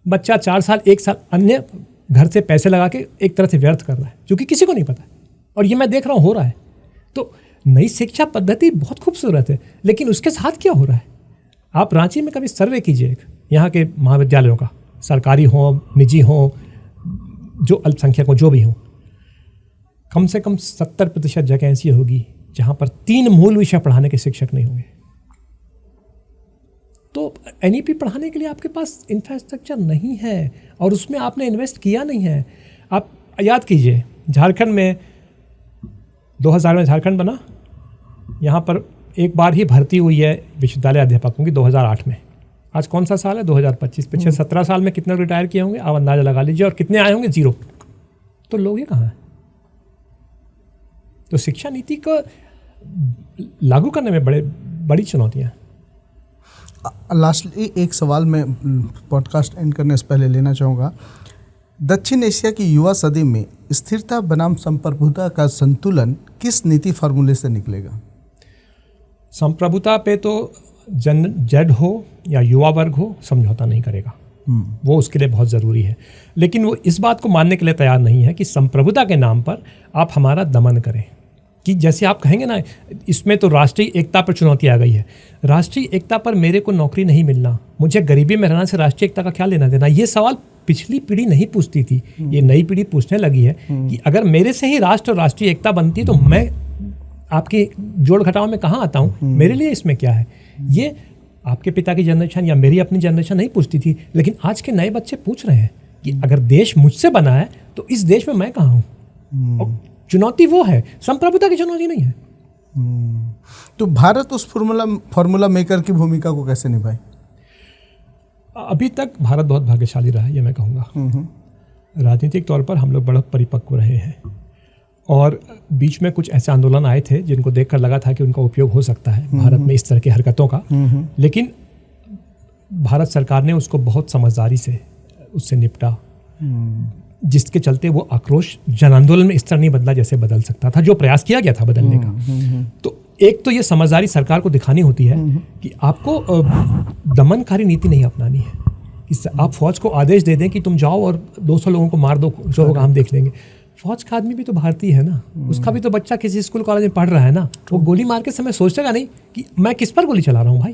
बच्चा 4 साल 1 साल अन्य घर से पैसे लगा के एक तरह से व्यर्थ कर रहा है, जो कि किसी को नहीं पता है, और ये मैं देख रहा हूँ हो रहा है। तो नई शिक्षा पद्धति बहुत खूबसूरत है, लेकिन उसके साथ क्या हो रहा है? आप रांची में कभी सर्वे कीजिए यहाँ के महाविद्यालयों का, सरकारी हो निजी हो, जो अल्पसंख्यक हो जो भी हो, कम से कम 70% जगह ऐसी होगी जहाँ पर 3 मूल विषय पढ़ाने के शिक्षक नहीं होंगे। तो एनईपी पढ़ाने के लिए आपके पास इंफ्रास्ट्रक्चर नहीं है और उसमें आपने इन्वेस्ट किया नहीं है। आप याद कीजिए, झारखंड में 2000 में झारखंड बना, यहाँ पर एक बार ही भर्ती हुई है विश्वविद्यालय अध्यापकों की 2008 में। आज कौन सा साल है? 2025। पिछले 17 साल में कितने रिटायर किए होंगे आप अंदाजा लगा लीजिए, और कितने आए होंगे? 0। तो लोग ये कहाँ हैं? तो शिक्षा नीति को लागू करने में बड़ी चुनौतियाँ। लास्टली एक सवाल मैं पॉडकास्ट एंड करने से पहले लेना चाहूँगा। दक्षिण एशिया की युवा सदी में स्थिरता बनाम संप्रभुता का संतुलन किस नीति फार्मूले से निकलेगा? संप्रभुता पे तो जेड हो या युवा वर्ग हो समझौता नहीं करेगा, वो उसके लिए बहुत ज़रूरी है। लेकिन वो इस बात को मानने के लिए तैयार नहीं है कि संप्रभुता के नाम पर आप हमारा दमन करें। कि जैसे आप कहेंगे ना, इसमें तो राष्ट्रीय एकता पर चुनौती आ गई है। राष्ट्रीय एकता पर मेरे को नौकरी नहीं मिलना, मुझे गरीबी में रहना से राष्ट्रीय एकता का क्या लेना देना? ये सवाल पिछली पीढ़ी नहीं पूछती थी, ये नई पीढ़ी पूछने लगी है कि अगर मेरे से ही राष्ट्र और राष्ट्रीय एकता बनती तो मैं आपके जोड़ घटाव में कहाँ आता हूँ? मेरे लिए इसमें क्या है? ये आपके पिता की जनरेशन या मेरी अपनी जनरेशन नहीं पूछती थी, लेकिन आज के नए बच्चे पूछ रहे हैं कि अगर देश मुझसे बना है तो इस देश में मैं कहाँ हूँ? और चुनौती वो है, संप्रभुता की चुनौती नहीं है। तो भारत उस फॉर्मूला मेकर की भूमिका को कैसे निभाए? अभी तक भारत बहुत भाग्यशाली रहा है, ये मैं कहूँगा। राजनीतिक तौर पर हम लोग बड़ा परिपक्व रहे हैं, और बीच में कुछ ऐसे आंदोलन आए थे जिनको देखकर लगा था कि उनका उपयोग हो सकता है भारत में इस तरह की हरकतों का, लेकिन भारत सरकार ने उसको बहुत समझदारी से उससे निपटा, जिसके चलते वो आक्रोश जन आंदोलन में इस तरह नहीं बदला जैसे बदल सकता था, जो प्रयास किया गया था बदलने का। तो एक तो ये समझदारी सरकार को दिखानी होती है कि आपको दमनकारी नीति नहीं अपनानी है, कि आप फौज को आदेश दे दें कि तुम जाओ और 200 लोगों को मार दो, जो होगा हम देख लेंगे। फौज का आदमी भी तो भारतीय है ना, उसका भी तो बच्चा किसी स्कूल कॉलेज में पढ़ रहा है ना, वो गोली मार के समय सोचेगा नहीं कि मैं किस पर गोली चला रहा हूँ भाई।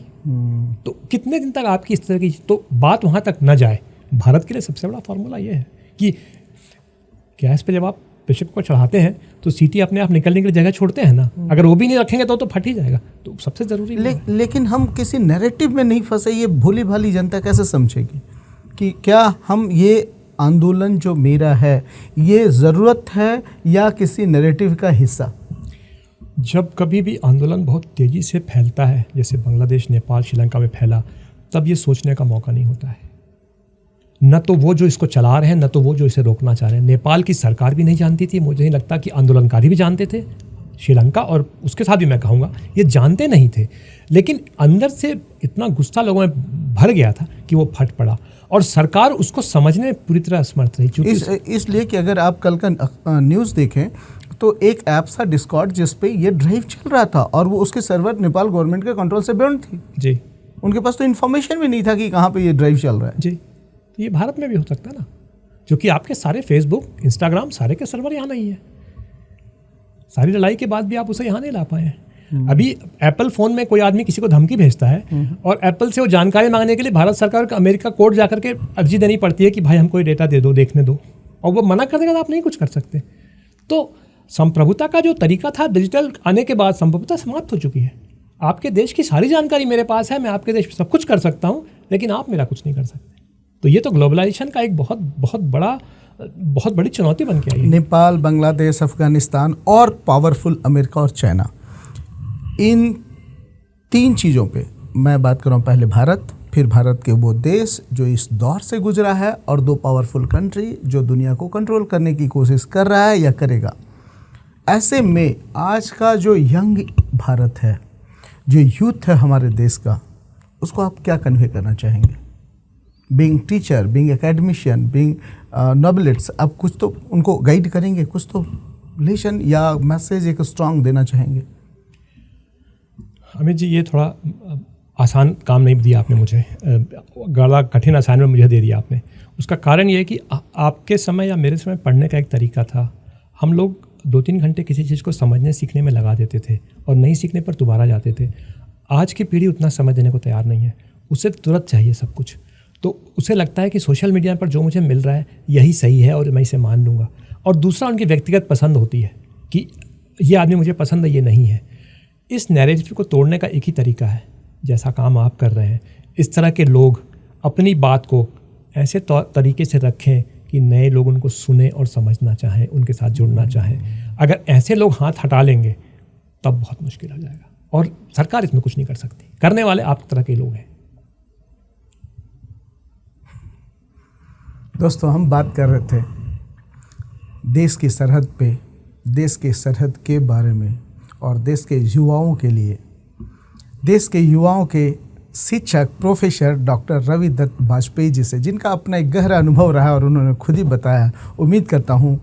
तो कितने दिन तक आपकी इस तरह की तो बात वहाँ तक न जाए। भारत के लिए सबसे बड़ा फॉर्मूला ये है कि गैस पे जब आप प्रेशर कुकर चढ़ाते हैं तो सीटी अपने आप निकलने की जगह छोड़ते हैं ना, अगर वो भी नहीं रखेंगे तो फट ही जाएगा। तो सबसे ज़रूरी लेकिन हम किसी नैरेटिव में नहीं फंसे, ये भोली भाली जनता कैसे समझेगी कि क्या हम ये आंदोलन जो मेरा है ये ज़रूरत है या किसी नैरेटिव का हिस्सा? जब कभी भी आंदोलन बहुत तेज़ी से फैलता है, जैसे बांग्लादेश, नेपाल, श्रीलंका में फैला, तब ये सोचने का मौका नहीं होता है। न तो वो जो इसको चला रहे हैं, न तो वो जो इसे रोकना चाह रहे हैं। नेपाल की सरकार भी नहीं जानती थी, मुझे नहीं लगता कि आंदोलनकारी भी जानते थे। श्रीलंका और उसके साथ भी मैं कहूँगा ये जानते नहीं थे, लेकिन अंदर से इतना गुस्सा लोगों में भर गया था कि वो फट पड़ा, और सरकार उसको समझने में पूरी तरह असमर्थ रही। इसलिए कि अगर आप कल का न्यूज़ देखें तो एक ऐप था डिस्कॉर्ड जिस पे ये ड्राइव चल रहा था, और वो उसके सर्वर नेपाल गवर्नमेंट के कंट्रोल से बियॉन्ड थी जी। उनके पास तो इन्फॉर्मेशन भी नहीं था कि कहाँ पे ये ड्राइव चल रहा है जी। ये भारत में भी हो सकता है ना, जो कि आपके सारे फेसबुक, इंस्टाग्राम, सारे के सर्वर यहाँ नहीं है। सारी लड़ाई के बाद भी आप उसे यहाँ नहीं ला पाए हैं। अभी एप्पल फ़ोन में कोई आदमी किसी को धमकी भेजता है और एप्पल से वो जानकारी मांगने के लिए भारत सरकार को अमेरिका कोर्ट जाकर के अर्जी देनी पड़ती है कि भाई हमको ये डेटा दे दो, देखने दो, और वो मना कर देगा तो आप नहीं कुछ कर सकते। तो संप्रभुता का जो तरीका था डिजिटल आने के बाद, संप्रभुता समाप्त हो चुकी है। आपके देश की सारी जानकारी मेरे पास है, मैं आपके देश में सब कुछ कर सकता हूँ, लेकिन आप मेरा कुछ नहीं कर सकते। तो ये तो ग्लोबलाइजेशन का एक बहुत बड़ी चुनौती बन के आई है। नेपाल, बांग्लादेश, अफगानिस्तान और पावरफुल अमेरिका और चाइना, इन 3 चीज़ों पे मैं बात कर रहा हूँ। पहले भारत, फिर भारत के वो देश जो इस दौर से गुजरा है, और 2 पावरफुल कंट्री जो दुनिया को कंट्रोल करने की कोशिश कर रहा है या करेगा। ऐसे में आज का जो यंग भारत है, जो यूथ है हमारे देश का, उसको आप क्या कन्वे करना चाहेंगे? Being teacher, being academician, being nobelists, आप कुछ तो उनको गाइड करेंगे, कुछ तो लेसन या मैसेज एक स्ट्रांग देना चाहेंगे? अमित जी, ये थोड़ा आसान काम नहीं दिया आपने मुझे, बड़ा कठिन असाइनमेंट मुझे दे दिया आपने। उसका कारण ये है कि आपके समय या मेरे समय पढ़ने का एक तरीका था। हम लोग 2-3 घंटे किसी चीज़ को समझने सीखने में लगा देते थे और नहीं सीखने पर दोबारा जाते थे। आज की पीढ़ी उतना समय देने को तैयार नहीं है, उसे तुरंत चाहिए सब कुछ। तो उसे लगता है कि सोशल मीडिया पर जो मुझे मिल रहा है यही सही है और मैं इसे मान लूँगा। और दूसरा, उनकी व्यक्तिगत पसंद होती है कि ये आदमी मुझे पसंद है, ये नहीं है। इस नैरेटिव को तोड़ने का एक ही तरीका है, जैसा काम आप कर रहे हैं। इस तरह के लोग अपनी बात को ऐसे तरीके से रखें कि नए लोग उनको सुने और समझना चाहें, उनके साथ जुड़ना चाहें। अगर ऐसे लोग हाथ हटा लेंगे तब बहुत मुश्किल हो जाएगा, और सरकार इसमें कुछ नहीं कर सकती। करने वाले आप तरह के लोग हैं। दोस्तों, हम बात कर रहे थे देश की सरहद पे, देश के सरहद के बारे में, और देश के युवाओं के लिए, देश के युवाओं के शिक्षक प्रोफेसर डॉक्टर रवि दत्त बाजपेयी जी से, जिनका अपना एक गहरा अनुभव रहा और उन्होंने खुद ही बताया। उम्मीद करता हूँ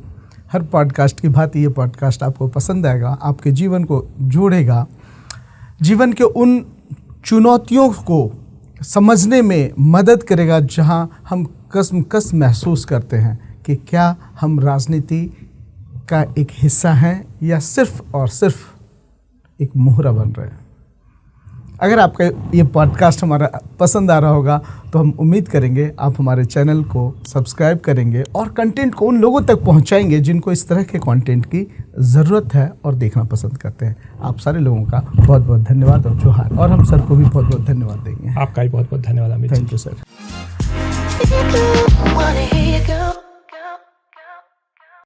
हर पॉडकास्ट की भांति ये पॉडकास्ट आपको पसंद आएगा, आपके जीवन को जोड़ेगा, जीवन के उन चुनौतियों को समझने में मदद करेगा जहाँ हम कसम महसूस करते हैं कि क्या हम राजनीति का एक हिस्सा हैं या सिर्फ और सिर्फ एक मोहरा बन रहे हैं। अगर आपका ये पॉडकास्ट हमारा पसंद आ रहा होगा तो हम उम्मीद करेंगे आप हमारे चैनल को सब्सक्राइब करेंगे और कंटेंट को उन लोगों तक पहुंचाएंगे जिनको इस तरह के कंटेंट की ज़रूरत है और देखना पसंद करते हैं। आप सारे लोगों का बहुत बहुत धन्यवाद और जोहार, और हम सर को भी बहुत बहुत धन्यवाद देंगे। आपका भी बहुत बहुत धन्यवाद Amit ji. Thank you sir.